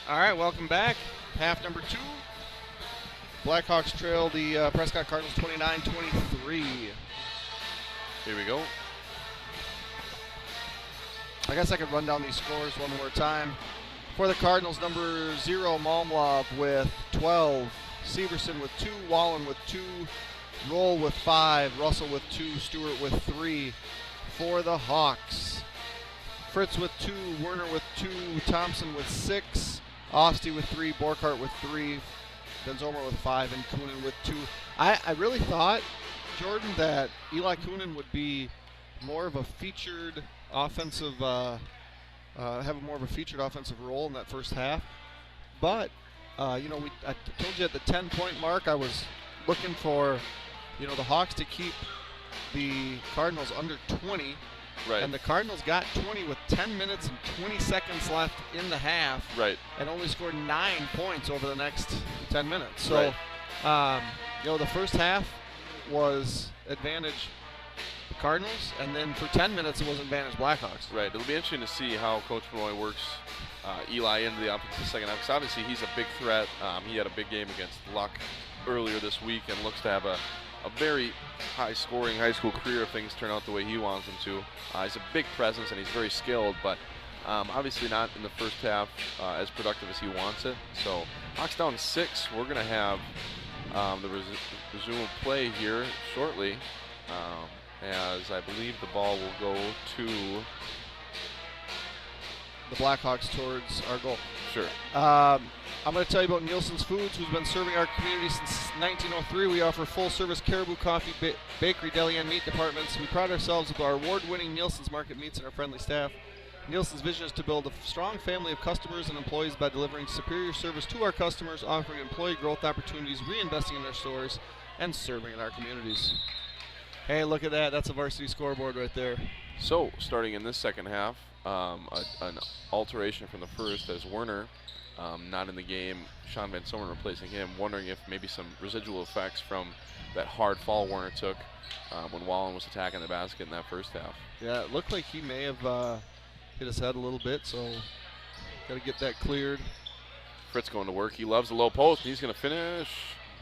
All right, welcome back. Half number 2. Blackhawks trail the Prescott Cardinals 29-23. Here we go. I guess I could run down these scores one more time. For the Cardinals, number 0, Malmlov with 12. Severson with 2. Wallen with 2. Roll with 5. Russell with 2. Stewart with 3. For the Hawks, Fritz with 2. Werner with 2. Thompson with 6. Ofsty with 3. Borkhardt with 3. Benzomer with 5. And Kunin with 2. I really thought, Jordan, that Eli Kunin would be more of a featured offensive, have more of a featured offensive role in that first half. But, I told you at the 10-point mark, I was looking for, the Hawks to keep the Cardinals under 20. Right. And the Cardinals got 20 with 10 minutes and 20 seconds left in the half. Right. And only scored 9 points over the next 10 minutes. So, the first half was advantage the Cardinals, and then for 10 minutes it was advantage Blackhawks. Right. It'll be interesting to see how Coach Malloy works Eli into the offense in the second half, because obviously he's a big threat. He had a big game against Luck earlier this week and looks to have a very high-scoring high school career if things turn out the way he wants them to. He's a big presence and he's very skilled, but obviously not in the first half as productive as he wants it. So Hawks down 6. We're going to have the resume play here shortly, as I believe the ball will go to the Blackhawks towards our goal. Sure. I'm going to tell you about Nielsen's Foods, who's been serving our community since 1903. We offer full-service caribou coffee, bakery, deli, and meat departments. We pride ourselves with our award-winning Nielsen's Market Meats and our friendly staff. Nielsen's vision is to build a strong family of customers and employees by delivering superior service to our customers, offering employee growth opportunities, reinvesting in our stores, and serving in our communities. Hey, look at that. That's a Varsity scoreboard right there. So, starting in this second half, an alteration from the first as Werner not in the game, Sean Van Someren replacing him, wondering if maybe some residual effects from that hard fall Werner took when Wallen was attacking the basket in that first half. Yeah, it looked like he may have hit his head a little bit, so got to get that cleared. Fritz going to work. He loves the low post. He's going to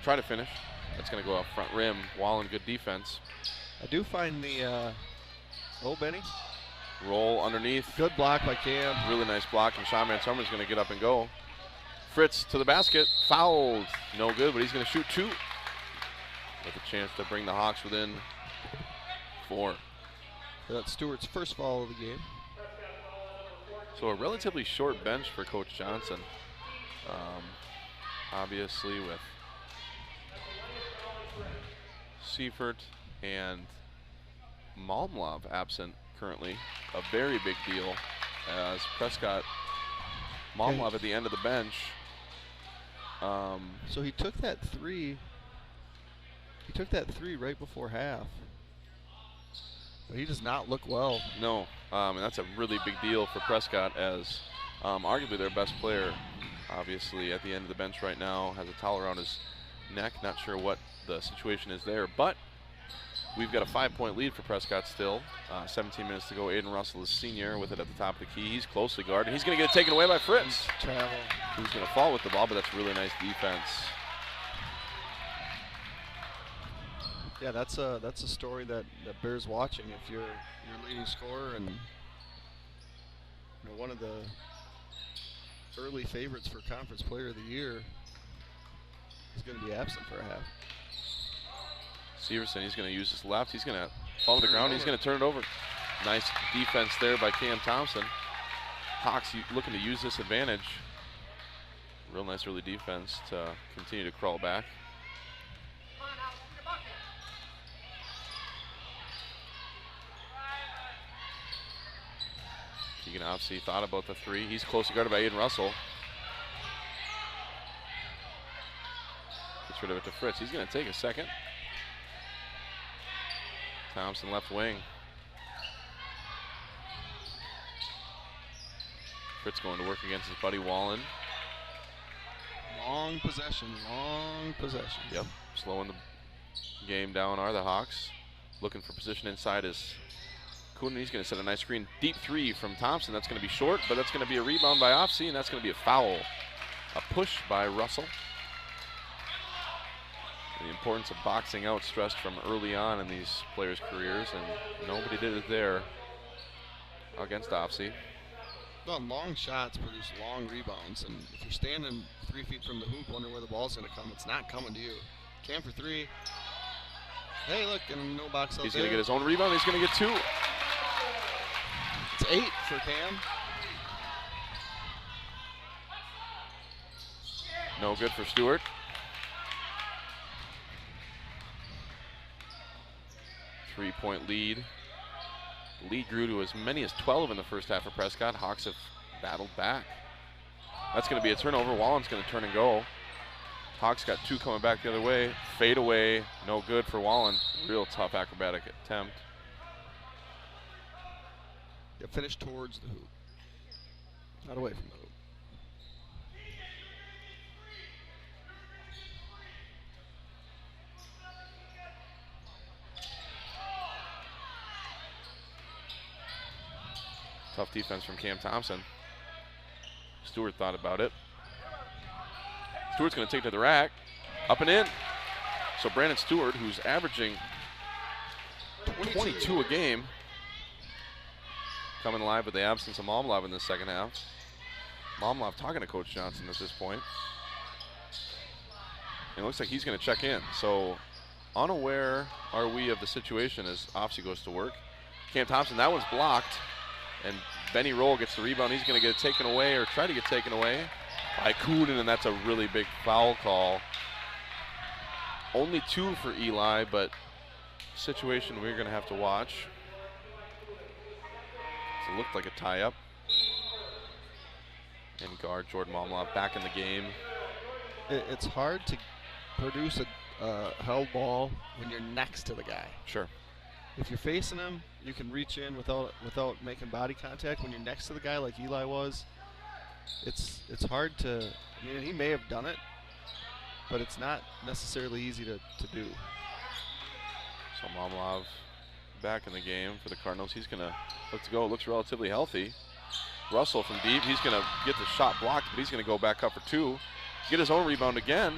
try to finish. That's going to go off front rim. Wallen, good defense. I do find the, Benny. Roll underneath. Good block by Cam. Really nice block, and Sean Van Someren is going to get up and go. Fritz to the basket, fouled. No good, but he's going to shoot 2. With a chance to bring the Hawks within 4. That's Stewart's first foul of the game. So a relatively short bench for Coach Johnson. Obviously with Seifert and Malmlov absent currently. A very big deal as Prescott, Malmlov at the end of the bench. So he took that 3. He took that 3 right before half. But he does not look well. No, and that's a really big deal for Prescott as arguably their best player, obviously at the end of the bench right now, has a towel around his neck. Not sure what the situation is there, but we've got a 5-point lead for Prescott still. 17 minutes to go. Aiden Russell is senior with it at the top of the key. He's closely guarded. He's going to get it taken away by Fritz. Travel. Who's going to fall with the ball, but that's really nice defense. Yeah, that's a story that bears watching. If you're leading scorer and one of the early favorites for Conference Player of the Year is going to be absent for a half. Severson, he's going to use his left. He's going to fall to the ground. He's going to turn it over. Nice defense there by Cam Thompson. Hawks looking to use this advantage. Real nice early defense to continue to crawl back. Keegan obviously thought about the 3. He's closely guarded by Aiden Russell. Gets rid of it to Fritz. He's going to take a second. Thompson left wing. Fritz going to work against his buddy Wallen. Long possession, long possession. Yep, slowing the game down are the Hawks. Looking for position inside is Kunin. He's going to set a nice screen. Deep 3 from Thompson. That's going to be short, but that's going to be a rebound by Ofsey, and that's going to be a foul. A push by Russell. The importance of boxing out stressed from early on in these players' careers, and nobody did it there against Opsy. Well, long shots produce long rebounds, and if you're standing 3 feet from the hoop, wondering where the ball's going to come, it's not coming to you. Cam for three. Hey, look, and no box out. He's going to get his own rebound. He's going to get two. It's 8 for Cam. No good for Stewart. Three-point lead. The lead grew to as many as 12 in the first half for Prescott. Hawks have battled back. That's going to be a turnover. Wallen's going to turn and go. Hawks got two coming back the other way. Fade away, no good for Wallen. Real tough acrobatic attempt. Yeah, finish towards the hoop, not away from the hoop. Tough defense from Cam Thompson. Stewart thought about it. Stewart's going to take it to the rack. Up and in. So Brandon Stewart, who's averaging 22 a game, coming alive with the absence of Momlov in the second half. Momlov talking to Coach Johnson at this point. And it looks like he's going to check in. So unaware are we of the situation as Opsy goes to work. Cam Thompson, that one's blocked. And Benny Roll gets the rebound. He's going to get it taken away, or try to get taken away by Coonan, and that's a really big foul call. Only 2 for Eli, but situation we're going to have to watch. So it looked like a tie-up. And guard Jordan Momlov back in the game. It's hard to produce a held ball when you're next to the guy. Sure. If you're facing him, you can reach in without making body contact. When you're next to the guy like Eli was, it's hard to. I mean, he may have done it, but it's not necessarily easy to do. So Momlov back in the game for the Cardinals. He's going to look to go. Looks relatively healthy. Russell from deep. He's going to get the shot blocked, but he's going to go back up for 2. Get his own rebound again.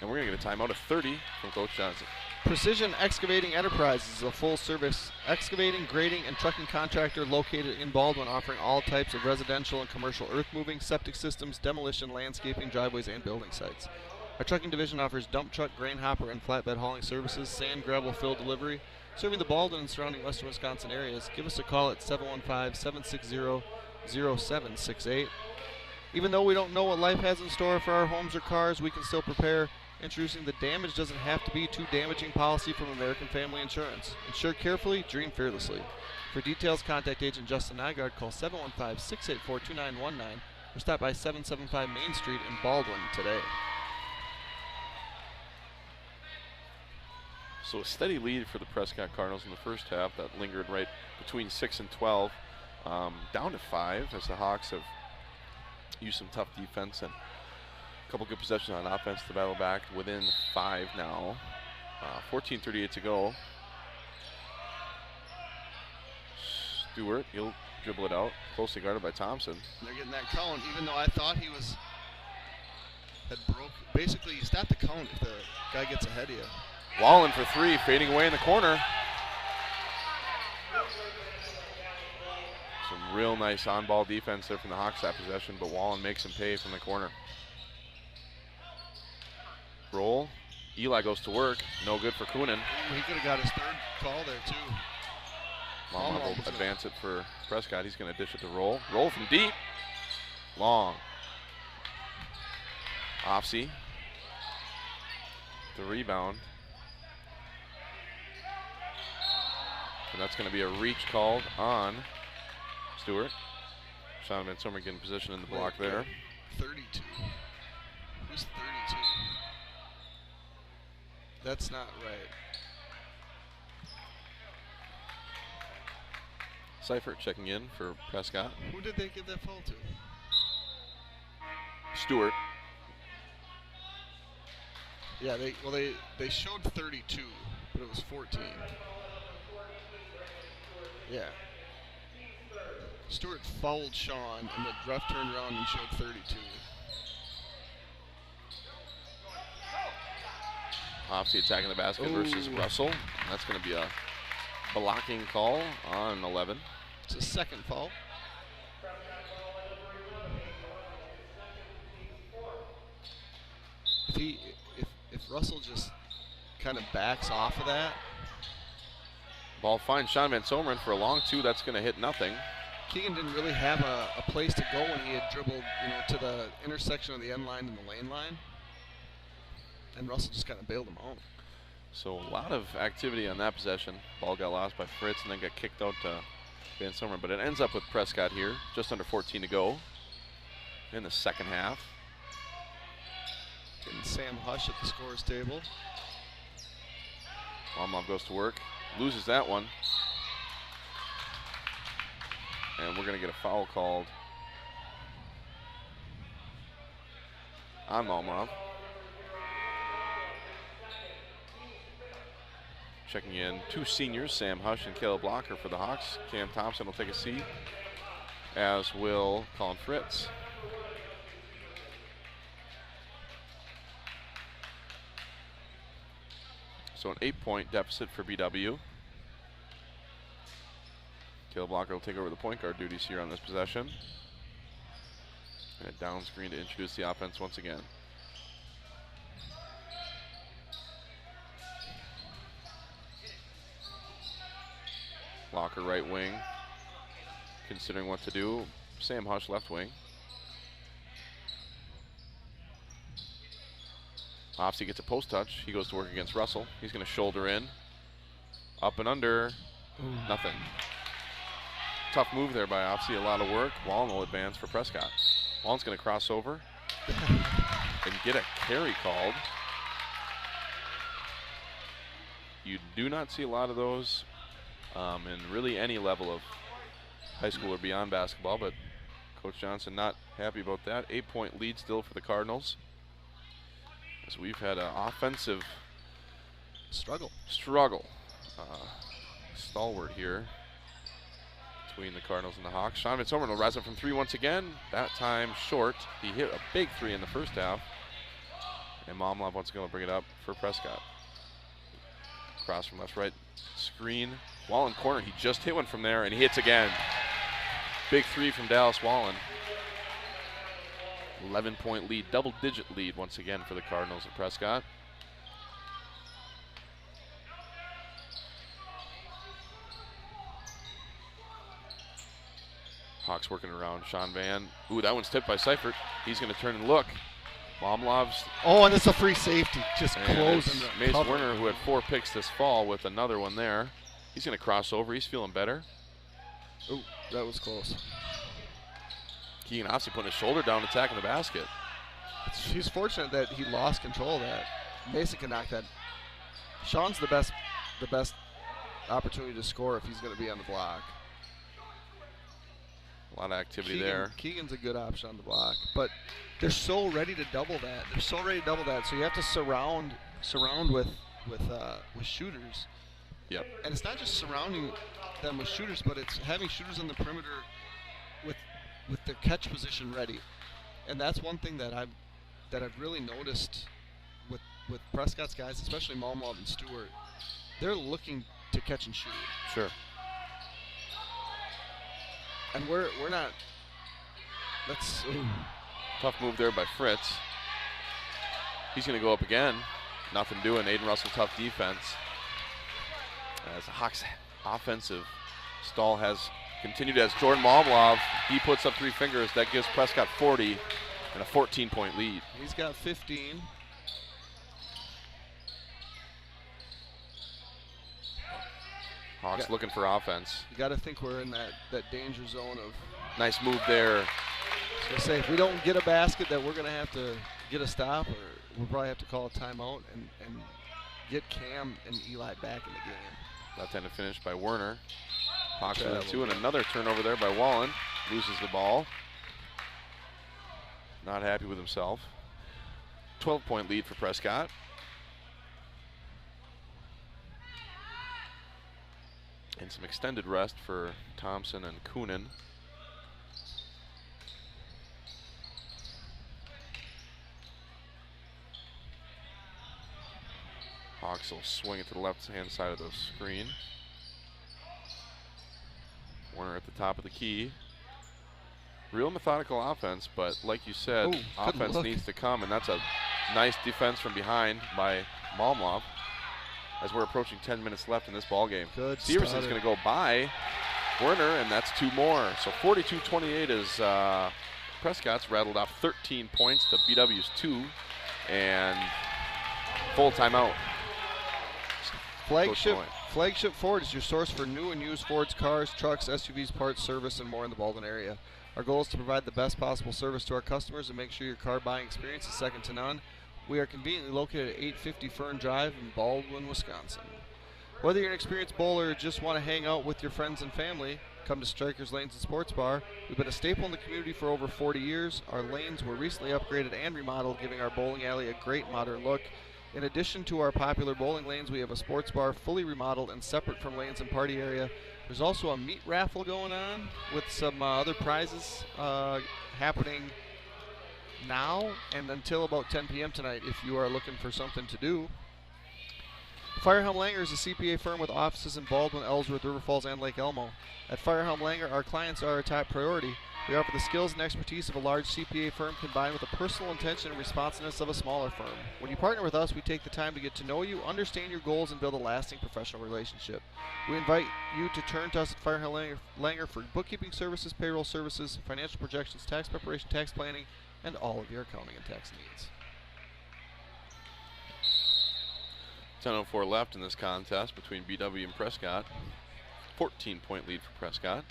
And we're going to get a timeout of 30 from Coach Johnson. Precision Excavating Enterprises is a full-service excavating, grading, and trucking contractor located in Baldwin, offering all types of residential and commercial earth moving, septic systems, demolition, landscaping, driveways, and building sites. Our trucking division offers dump truck, grain hopper, and flatbed hauling services, sand, gravel, fill delivery, serving the Baldwin and surrounding western Wisconsin areas. Give us a call at 715-760-0768. Even though we don't know what life has in store for our homes or cars, we can still prepare. Introducing the damage doesn't have to be too damaging policy from American Family Insurance. Insure carefully, dream fearlessly. For details, contact Agent Justin Nygaard. Call 715-684-2919 or stop by 775 Main Street in Baldwin today. So a steady lead for the Prescott Cardinals in the first half that lingered right between 6 and 12. Down to 5 as the Hawks have used some tough defense and a couple good possessions on offense to battle back within 5 now. 14:38 to go. Stewart, he'll dribble it out. Closely guarded by Thompson. They're getting that cone, even though I thought he had broke. Basically, you stop the cone if the guy gets ahead of you. Wallen for 3, fading away in the corner. Some real nice on-ball defense there from the Hawks that possession, but Wallen makes him pay from the corner. Roll. Eli goes to work. No good for Coonan. He could have got his 3rd call there, too. Momlov will advance it for Prescott. He's going to dish it to Roll. Roll from deep. Long. Opsy. The rebound. And that's going to be a reach called on Stewart. Sean Van Sommer getting position in the block there. 32. Who's 32? That's not right. Seifert checking in for Prescott. Who did they give that foul to? Stewart. Yeah, they showed 32, but it was 14. Yeah. Stewart fouled Sean, and the ref turned around and showed 32. Hoffsey attacking the basket versus Russell. That's going to be a blocking call on 11. It's a second foul. If Russell just kind of backs off of that. Ball finds Sean Van Someren for a long two. That's going to hit nothing. Keegan didn't really have a place to go when he had dribbled, to the intersection of the end line and the lane line. And Russell just kind of bailed him out. So a lot of activity on that possession. Ball got lost by Fritz and then got kicked out to Van Someren. But it ends up with Prescott here. Just under 14 to go in the second half. Getting Sam Hush at the scores table. Momlov goes to work. Loses that one. And we're going to get a foul called on Momlov. Checking in, two seniors, Sam Hush and Caleb Blocker for the Hawks. Cam Thompson will take a seat, as will Colin Fritz. So an 8-point deficit for BW. Caleb Blocker will take over the point guard duties here on this possession. And a down screen to introduce the offense once again. Blocker right wing, considering what to do. Sam Hush left wing. Opsy gets a post touch. He goes to work against Russell. He's going to shoulder in. Up and under. Nothing. Tough move there by Opsy. A lot of work. Wallen will advance for Prescott. Wallen's going to cross over and get a carry called. You do not see a lot of those in really any level of high school or beyond basketball, but Coach Johnson not happy about that. 8-point lead still for the Cardinals. As we've had an offensive struggle. Stalwart here between the Cardinals and the Hawks. Sean Van Someren will rise up from three once again. That time short. He hit a big three in the first half. And Momlov once again will bring it up for Prescott. Cross from left, right, screen. Wallen corner, he just hit one from there and he hits again. Big three from Dallas Wallen. 11-point lead, double-digit lead once again for the Cardinals at Prescott. Hawks working around Sean Van. Ooh, that one's tipped by Seifert. He's going to turn and look. Momlov's. Oh, and it's a free safety. Just closing the Mace cover. Werner, who had 4 picks this fall, with another one there. He's going to cross over. He's feeling better. Ooh, that was close. Keegan Opsy putting his shoulder down, attacking the basket. He's fortunate that he lost control of that. Mason can knock that. Sean's the best opportunity to score if he's going to be on the block. A lot of activity there. Keegan's a good option on the block, but they're so ready to double that. So you have to surround with shooters. Yep. And it's not just surrounding them with shooters, but it's having shooters on the perimeter with their catch position ready. And that's one thing that I've really noticed with Prescott's guys, especially Momlov and Stewart. They're looking to catch and shoot. Sure. And we're not. That's tough move there by Fritz. He's going to go up again. Nothing doing. Aiden Russell, tough defense. As the Hawks' offensive stall has continued, as Jordan Momlov, he puts up 3 fingers. That gives Prescott 40 and a 14-point lead. He's got 15. Hawks looking for offense. You got to think we're in that danger zone of. Nice move there. I was going to say, if we don't get a basket, that we're going to have to get a stop, or we'll probably have to call a timeout and get Cam and Eli back in the game. Left-handed finish by Werner. Hawks with 2, and another turnover there by Wallen. Loses the ball. Not happy with himself. 12-point lead for Prescott. And some extended rest for Thompson and Coonan. Hawks will swing it to the left-hand side of the screen. Warner at the top of the key. Real methodical offense, but like you said, offense needs to come, and that's a nice defense from behind by Malmlov as we're approaching 10 minutes left in this ball game. Good. Severson's going to go by Werner, and that's 2 more. So 42-28 is Prescott's rattled off 13 points to BW's 2, and full timeout. Flagship Ford is your source for new and used Fords, cars, trucks, SUVs, parts, service, and more in the Baldwin area. Our goal is to provide the best possible service to our customers and make sure your car buying experience is second to none. We are conveniently located at 850 Fern Drive in Baldwin, Wisconsin. Whether you're an experienced bowler or just want to hang out with your friends and family, come to Strikers Lanes and Sports Bar. We've been a staple in the community for over 40 years. Our lanes were recently upgraded and remodeled, giving our bowling alley a great modern look. In addition to our popular bowling lanes, we have a sports bar fully remodeled and separate from lanes and party area. There's also a meat raffle going on with some other prizes happening now and until about 10 p.m. tonight if you are looking for something to do. Firehelm Langer is a CPA firm with offices in Baldwin, Ellsworth, River Falls, and Lake Elmo. At Firehelm Langer, our clients are our top priority. We offer the skills and expertise of a large CPA firm combined with the personal intention and responsiveness of a smaller firm. When you partner with us, we take the time to get to know you, understand your goals, and build a lasting professional relationship. We invite you to turn to us at Firehelm Langer for bookkeeping services, payroll services, financial projections, tax preparation, tax planning, and all of your accounting and tax needs. 10:04 left in this contest between BW and Prescott. 14-point lead for Prescott.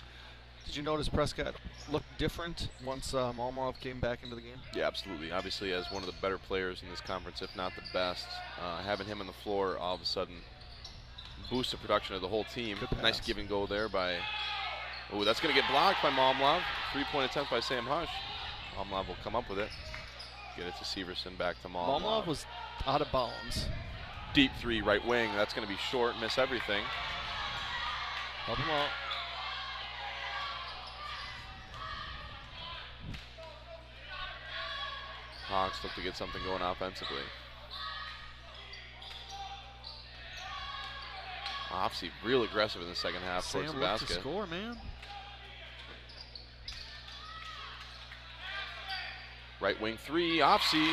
Did you notice Prescott looked different once Malmov came back into the game? Yeah, absolutely. Obviously, as one of the better players in this conference, if not the best, having him on the floor all of a sudden boosts the production of the whole team. Nice give and go there by. Oh, that's going to get blocked by Malmlov. 3-point attempt by Sam Hush. Malmlov will come up with it. Get it to Severson, back to Malmlov. Malmlov was out of bounds. Deep 3 right wing. That's going to be short. Miss everything. Help him out. Hawks look to get something going offensively. Offsy real aggressive in the second half towards the basket. To score, man. Right wing 3, Offsy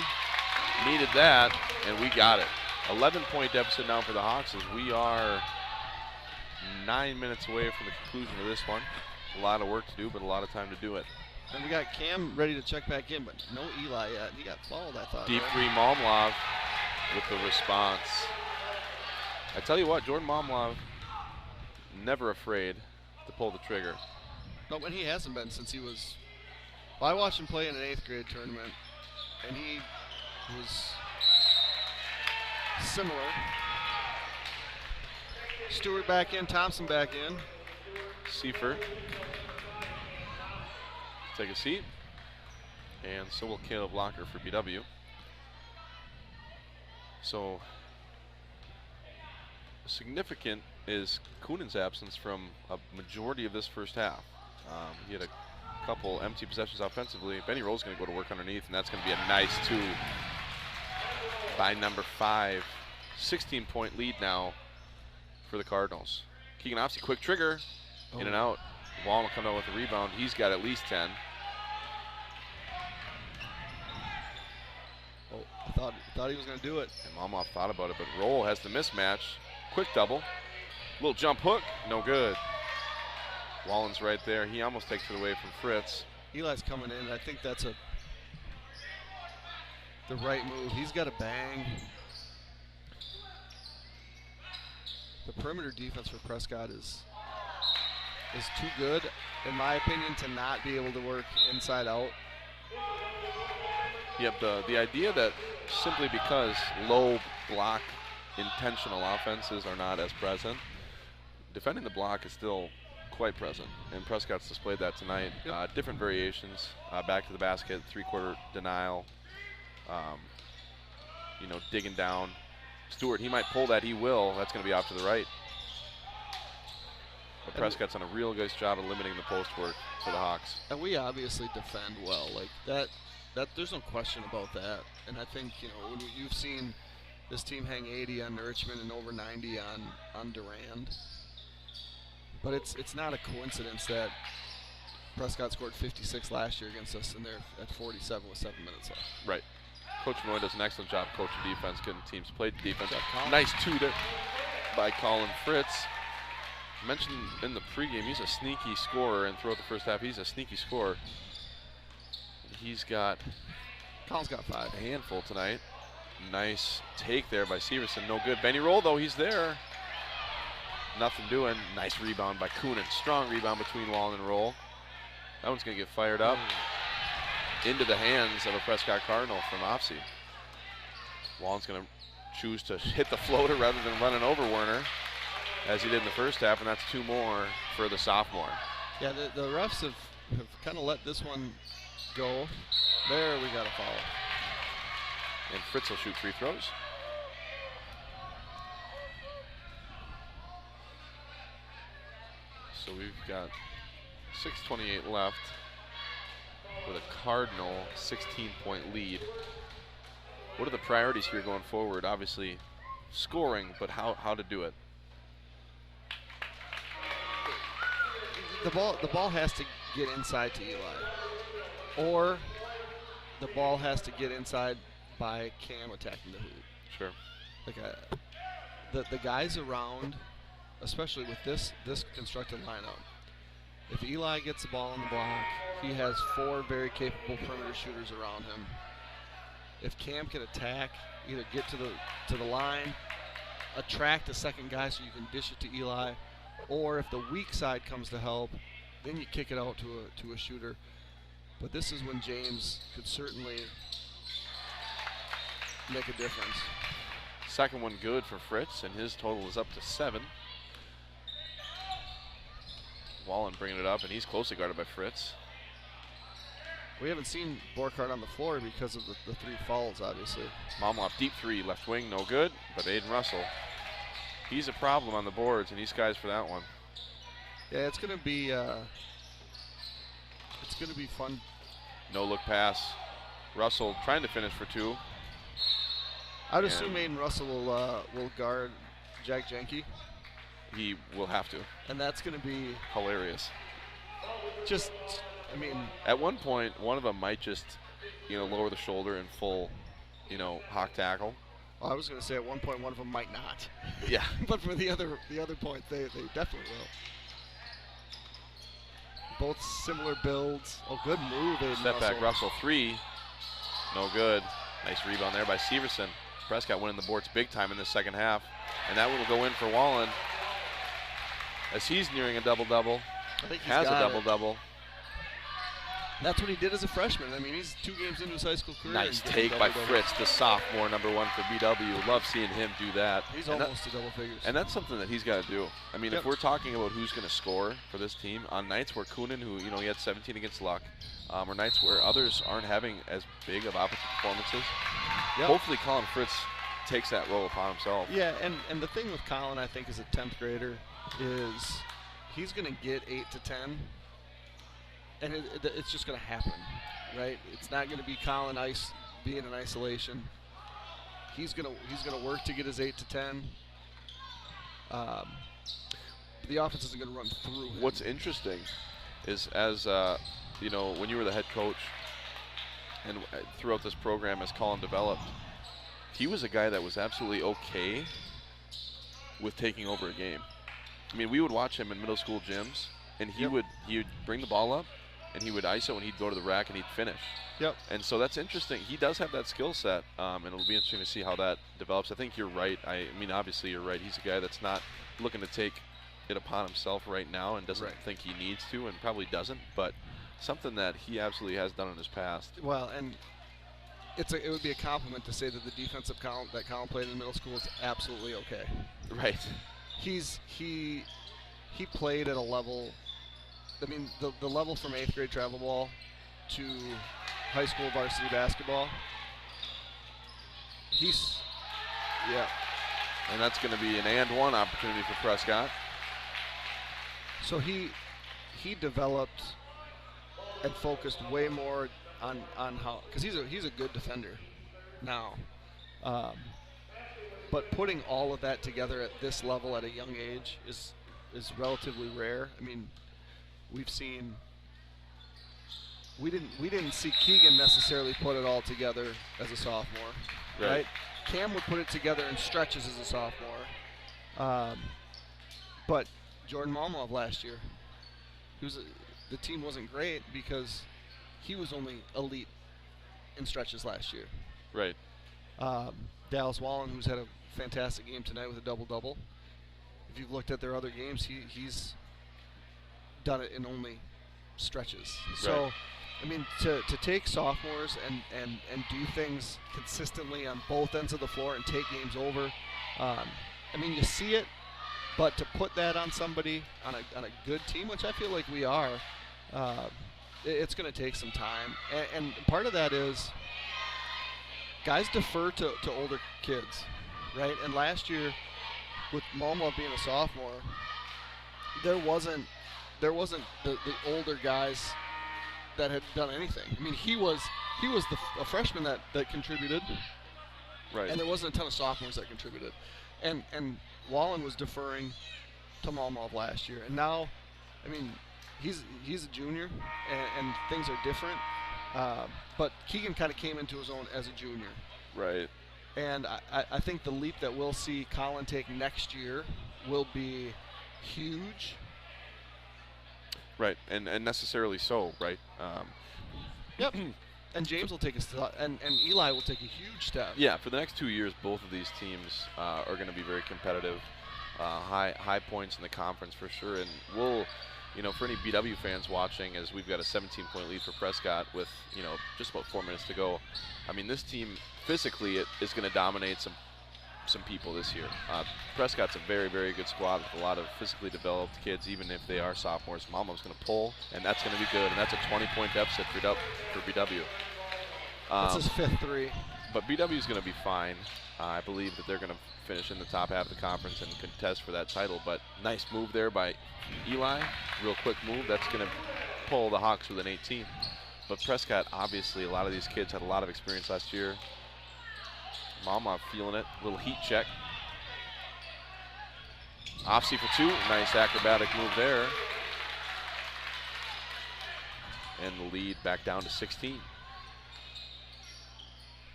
needed that, and we got it. 11-point deficit now for the Hawks as we are 9 minutes away from the conclusion of this one. A lot of work to do, but a lot of time to do it. And we got Cam ready to check back in, but no Eli yet. He got fouled, I thought. Deep 3 Malmlov with the response. I tell you what, Jordan Malmlov, never afraid to pull the trigger. No, and he hasn't been since he was. Well, I watched him play in an 8th grade tournament, and he was similar. Stewart back in, Thompson back in. Seifert. Take a seat. And so will Caleb Locker for BW. So significant is Kunin's absence from a majority of this first half. He had a couple empty possessions offensively. Benny Roll's going to go to work underneath, and that's going to be a nice 2 by number 5. 16-point lead now for the Cardinals. Keegan Offsy, quick trigger, in and out. Wall will come out with a rebound. He's got at least 10. Oh, I thought he was going to do it. And Malmov thought about it, but Roll has the mismatch. Quick double. Little jump hook, no good. Wallen's right there. He almost takes it away from Fritz. Eli's coming in. I think that's the right move. He's got a bang. The perimeter defense for Prescott is too good, in my opinion, to not be able to work inside out. Yep, the idea that simply because low block intentional offenses are not as present, defending the block is still quite present, and Prescott's displayed that tonight. Yep. Different variations, back to the basket, 3-quarter denial, digging down. Stewart, he might pull that, he will. That's going to be off to the right. But Prescott's done a real good job of limiting the post work for the Hawks. And we obviously defend well. Like that there's no question about that. And I think, when you've seen This team hang 80 on Richmond and over 90 on Durand. But it's not a coincidence that Prescott scored 56 last year against us, and they're at 47 with 7 minutes left. Right. Coach Moy does an excellent job coaching defense, getting teams played defense. Nice two there by Colin Fritz. Mentioned in the pregame, he's a sneaky scorer, and throughout the first half, he's a sneaky scorer. Colin's got 5. A handful tonight. Nice take there by Severson. No good. Benny roll, though. He's there. Nothing doing. Nice rebound by Coonan. Strong rebound between Wallen and Roll. That one's going to get fired up into the hands of a Prescott Cardinal from Opsy. Wallen's going to choose to hit the floater rather than running over Werner, as he did in the first half, and that's 2 more for the sophomore. Yeah, the refs have kind of let this one go. There, we got a foul. And Fritz will shoot free throws. So we've got 6:28 left with a Cardinal 16-point lead. What are the priorities here going forward? Obviously scoring, but how to do it? The ball has to get inside to Eli, or the ball has to get inside by Cam attacking the hoop. Sure. Like the guys around, especially with this constructed lineup, if Eli gets the ball on the block, he has 4 very capable perimeter shooters around him. If Cam can attack, either get to the line, attract a second guy so you can dish it to Eli, or if the weak side comes to help, then you kick it out to a shooter. But this is when James could certainly make a difference. Second one good for Fritz, and his total is up to 7. Wallen bringing it up, and he's closely guarded by Fritz. We haven't seen Borkhardt on the floor because of the 3 fouls, obviously. Momloff deep 3, left wing, no good, but Aiden Russell, he's a problem on the boards, and he skies for that one. Yeah, it's gonna be fun. No look pass. Russell trying to finish for 2. I'd assume Aiden Russell will guard Jack Jenke. He will have to. And that's going to be hilarious. At one point, one of them might just, lower the shoulder in full, hawk tackle. Well, I was going to say at one point one of them might not. Yeah. But for the other point, they definitely will. Both similar builds. Oh, good move, Aiden Step back, Russell 3. No good. Nice rebound there by Severson. Prescott winning the boards big time in the second half. And that will go in for Wallen, as he's nearing a double-double. I think has a double-double. That's what he did as a freshman. I mean, he's 2 games into his high school career. Nice take by Fritz, the sophomore, number 1 for BW. Love seeing him do that. He's almost to double figures. And that's something that he's got to do. I mean, if we're talking about who's going to score for this team, on nights where Coonan, who, he had 17 against Luck, or nights where others aren't having as big of opposite performances, hopefully Colin Fritz takes that role upon himself. Yeah, and the thing with Colin, I think, as a 10th grader, is he's going to get 8 to 10, and it's just going to happen, right? It's not going to be Colin being in isolation. He's going to work to get his 8 to 10. The offense isn't going to run through him. What's interesting is, as when you were the head coach, and throughout this program as Colin developed, he was a guy that was absolutely okay with taking over a game. I mean, we would watch him in middle school gyms, and he would bring the ball up, and he would ISO, and he'd go to the rack, and he'd finish. Yep. And so that's interesting. He does have that skill set, and it'll be interesting to see how that develops. I think you're right. I mean, obviously you're right. He's a guy that's not looking to take it upon himself right now and doesn't think he needs to, and probably doesn't, but something that he absolutely has done in his past. Well, and it would be a compliment to say that the defensive count that Colin played in middle school is absolutely okay. Right. He played at a level. I mean, the level from 8th grade travel ball to high school varsity basketball. And that's going to be an and one opportunity for Prescott. So he developed and focused way more on how, because he's a good defender now. but putting all of that together at this level at a young age is relatively rare. I mean, we didn't see Keegan necessarily put it all together as a sophomore, right? Cam would put it together in stretches as a sophomore, but Jordan Malmov last year, the team wasn't great because he was only elite in stretches last year. Right. Dallas Wallen, who's had a fantastic game tonight with a double-double. If you've looked at their other games, he's done it in only stretches. So, Right. I mean, to take sophomores and do things consistently on both ends of the floor and take games over, I mean, you see it, but to put that on somebody on a good team, which I feel like we are, it's going to take some time. And part of that is guys defer to older kids, right? And last year, with Malmo being a sophomore, there wasn't the older guys that had done anything. I mean, he was a freshman that contributed, Right. and there wasn't a ton of sophomores that contributed. And Wallen was deferring to Malmov last year, and now, I mean, he's a junior, and things are different. But Keegan kind of came into his own as a junior. Right. And I think the leap that we'll see Colin take next year will be huge. Right, and necessarily so, right? Yep. And James will take a step, and Eli will take a huge step. Yeah, for the next 2 years, both of these teams are going to be very competitive. High points in the conference for sure, and we'll, for any BW fans watching, as we've got a 17-point lead for Prescott with, just about 4 minutes to go. I mean, this team physically is going to dominate some people this year. Prescott's a very, very good squad with a lot of physically developed kids, even if they are sophomores. Malmo's going to pull, and that's going to be good, and that's a 20-point deficit for BW. That's his fifth three. But BW is going to be fine. I believe that they're going to finish in the top half of the conference and contest for that title. But nice move there by Eli. Real quick move. That's going to pull the Hawks with an 18. But Prescott, obviously, a lot of these kids had a lot of experience last year. Malma feeling it. Little heat check. Offsee for two. Nice acrobatic move there. And the lead back down to 16.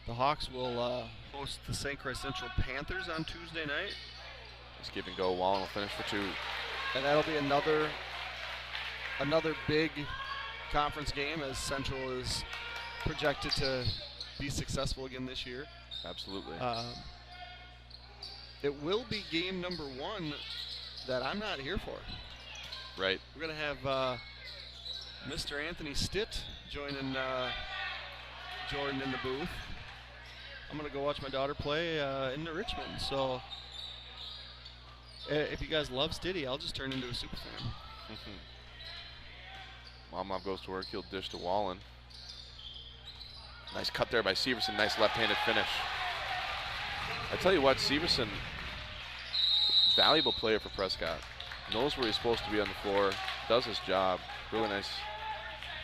The Hawks will host the St. Croix Central Panthers on Tuesday night. Let's give and go. Wallen will finish for two. And that'll be another big conference game, as Central is projected to be successful again this year. Absolutely. It will be game number one that I'm not here for. Right. We're going to have Mr. Anthony Stitt joining Jordan in the booth. I'm going to go watch my daughter play in Richmond. So if you guys love Stitty, I'll just turn into a super fan. Malmov goes to work. He'll dish to Wallen. Nice cut there by Severson. Nice left-handed finish. I tell you what, Severson, valuable player for Prescott. Knows where he's supposed to be on the floor. Does his job. Really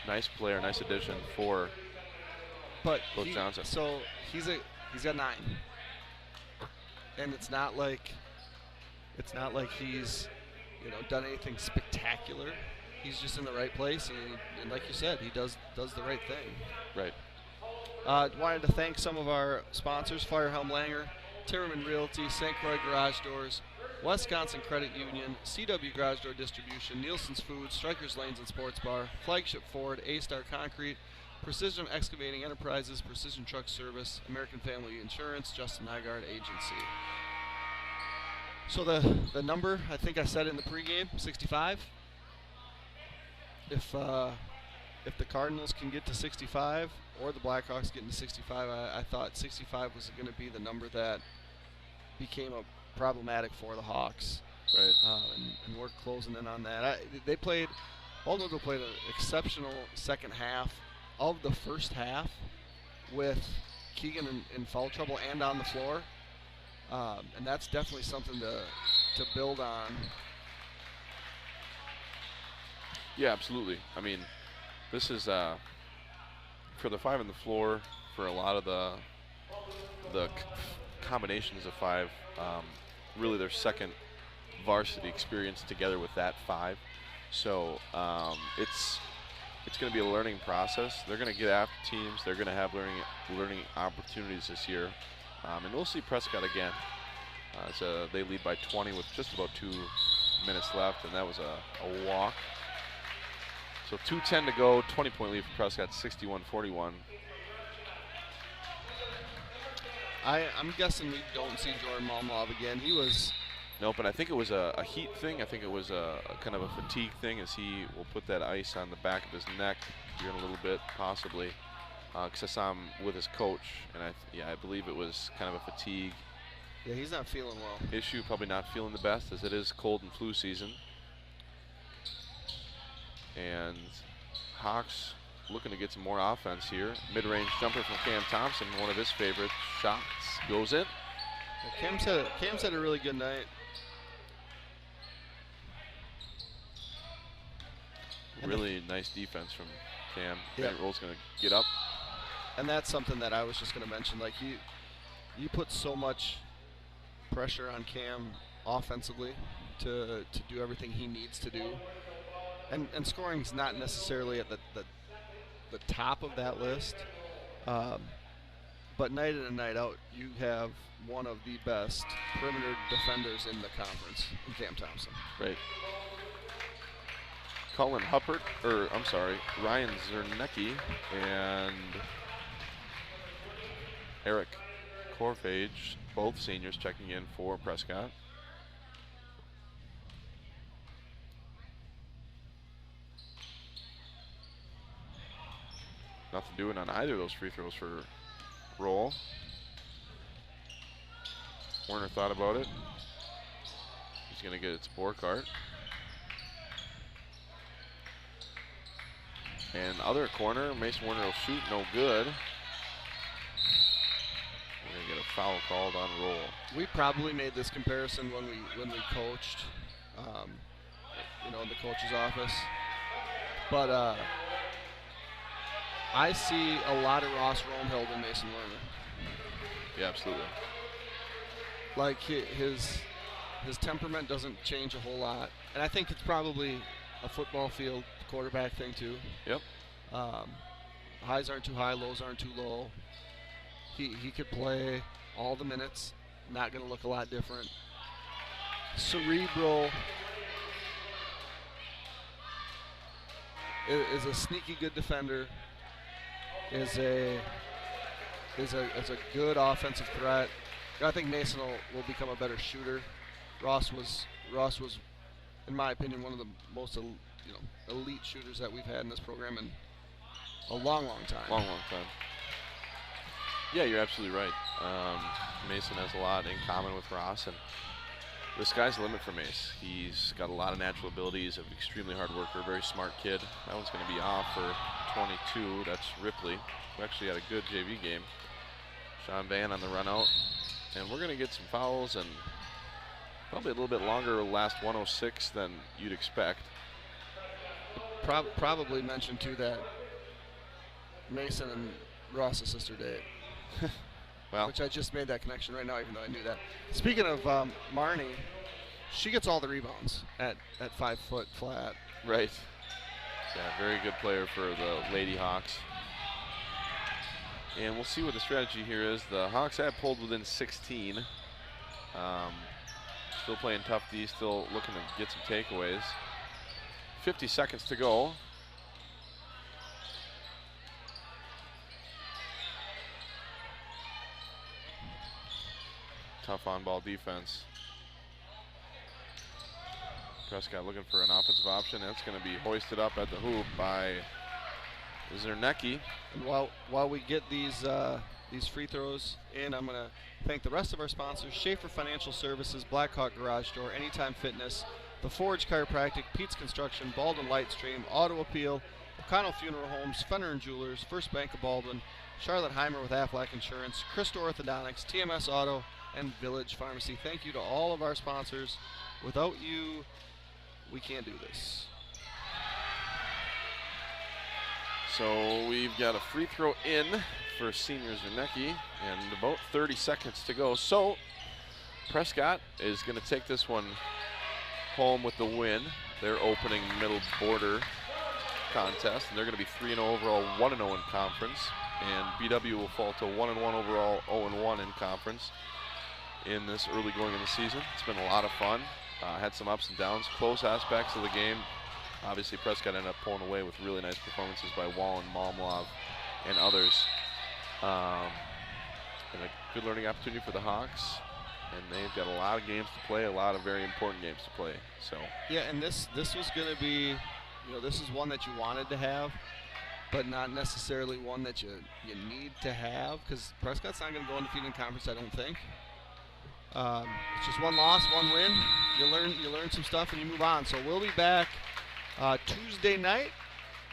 nice player. Nice addition for Coach Johnson. So he's got 9, and it's not like he's done anything spectacular. He's just in the right place, and like you said, he does the right thing. Right. Wanted to thank some of our sponsors: Firehelm Langer, Timmerman Realty, St. Croix Garage Doors, Wisconsin Credit Union, CW Garage Door Distribution, Nielsen's Foods, Strikers Lanes and Sports Bar, Flagship Ford, A-Star Concrete, Precision Excavating Enterprises, Precision Truck Service, American Family Insurance, Justin Nygaard Agency. So the number, I think I said in the pregame, 65. If the Cardinals can get to 65 or the Blackhawks getting to 65, I thought 65 was going to be the number that became problematic for the Hawks. Right. And we're closing in on that. Baldwin played an exceptional second half of the first half with Keegan in foul trouble and on the floor. And that's definitely something to build on. Yeah, absolutely. I mean, this is for the 5 on the floor, for a lot of the combinations of 5, really their second varsity experience together with that 5. So it's going to be a learning process. They're going to get after teams. They're going to have learning opportunities this year. And we'll see Prescott again. They lead by 20 with just about 2 minutes left, and that was a walk. So 2:10 to go, 20-point lead for Prescott, 61-41. I'm guessing we don't see Jordan Malmov again. He was... Nope, and I think it was a heat thing. I think it was a kind of a fatigue thing, as he will put that ice on the back of his neck here in a little bit, possibly. Because I saw him with his coach, and I believe it was kind of a fatigue. Yeah, he's not feeling well. Issue, probably not feeling the best, as it is cold and flu season. And Hawks looking to get some more offense here. Mid-range jumper from Cam Thompson, one of his favorite shots, goes in. Cam's had a really good night. Really nice defense from Cam. Yep. Roll's going to get up. And that's something that I was just going to mention. Like, you put so much pressure on Cam offensively to do everything he needs to do. And scoring's not necessarily at the top of that list. But night in and night out, you have one of the best perimeter defenders in the conference, in Cam Thompson. Right. Colin Huppert, Ryan Zernecki and Eric Corfage, both seniors, checking in for Prescott. Nothing doing on either of those free throws for Roll. Werner thought about it. He's going to get it to Borkart. And other corner, Mason Werner will shoot, no good. We're going to get a foul called on Roll. We probably made this comparison when we coached, in the coach's office. But I see a lot of Ross Romhild and Mason Werner. Yeah, absolutely. Like his temperament doesn't change a whole lot, and I think it's probably a football field quarterback thing too. Yep. Highs aren't too high, lows aren't too low. He could play all the minutes, not going to look a lot different. Cerebral, is a sneaky good defender. Is a good offensive threat. I think Mason will become a better shooter. Ross was, in my opinion, one of the most elite shooters that we've had in this program in a long time. Long time. Yeah, you're absolutely right. Mason has a lot in common with Ross, and the sky's the limit for Mace. He's got a lot of natural abilities, an extremely hard worker, very smart kid. That one's going to be off for 22. That's Ripley, who actually had a good JV game. Sean Van on the run out. And we're going to get some fouls, and probably a little bit longer, last 106 than you'd expect. Probably mentioned too that Mason and Ross' sister date. Well, which I just made that connection right now, even though I knew that. Speaking of Marnie, she gets all the rebounds at 5 foot flat. Right. Yeah, very good player for the Lady Hawks. And we'll see what the strategy here is. The Hawks have pulled within 16. Still playing tough D, still looking to get some takeaways. 50 seconds to go. Tough on-ball defense. Prescott looking for an offensive option. That's going to be hoisted up at the hoop by Zernecki. And while we get these free throws in, I'm going to thank the rest of our sponsors: Schaefer Financial Services, Blackhawk Garage Door, Anytime Fitness, The Forge Chiropractic, Pete's Construction, Baldwin Lightstream, Auto Appeal, O'Connell Funeral Homes, Fenner and Jewelers, First Bank of Baldwin, Charlotte Heimer with Aflac Insurance, Christo Orthodontics, TMS Auto, and Village Pharmacy. Thank you to all of our sponsors. Without you, we can't do this. So we've got a free throw in for senior Zernecki and about 30 seconds to go. So Prescott is going to take this one home with the win. Their opening middle border contest, and they're going to be 3-0 overall, 1-0 in conference. And BW will fall to 1-1 overall, 0-1 in conference in this early going in the season. It's been a lot of fun. Had some ups and downs, close aspects of the game. Obviously, Prescott ended up pulling away with really nice performances by Wallen, Malmlov, and others. And a good learning opportunity for the Hawks. And they've got a lot of games to play, a lot of very important games to play. So yeah, and this was going to be, this is one that you wanted to have, but not necessarily one that you need to have, because Prescott's not going to go undefeated in conference, I don't think. It's just one loss, one win. You learn some stuff and you move on. So we'll be back Tuesday night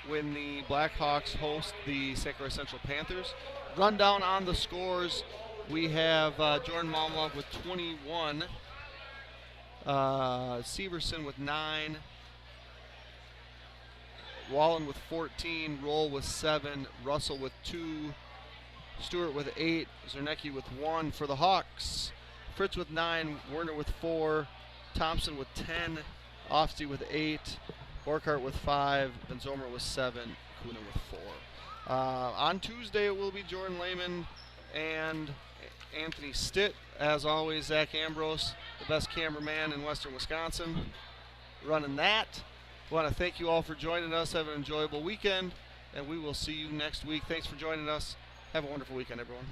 when the Blackhawks host the St. Croix Central Panthers. Rundown on the scores. We have Jordan Malmlov with 21, Severson with 9, Wallen with 14, Roll with 7, Russell with 2, Stewart with 8, Zernecki with 1 for the Hawks. Fritz with 9, Werner with 4, Thompson with 10, Ofsty with 8, Borkart with 5, Benzomer with 7, Kuna with 4. On Tuesday it will be Jordan Lehman and Anthony Stitt. As always, Zach Ambrose, the best cameraman in western Wisconsin, running that. I want to thank you all for joining us. Have an enjoyable weekend, and we will see you next week. Thanks for joining us. Have a wonderful weekend, everyone.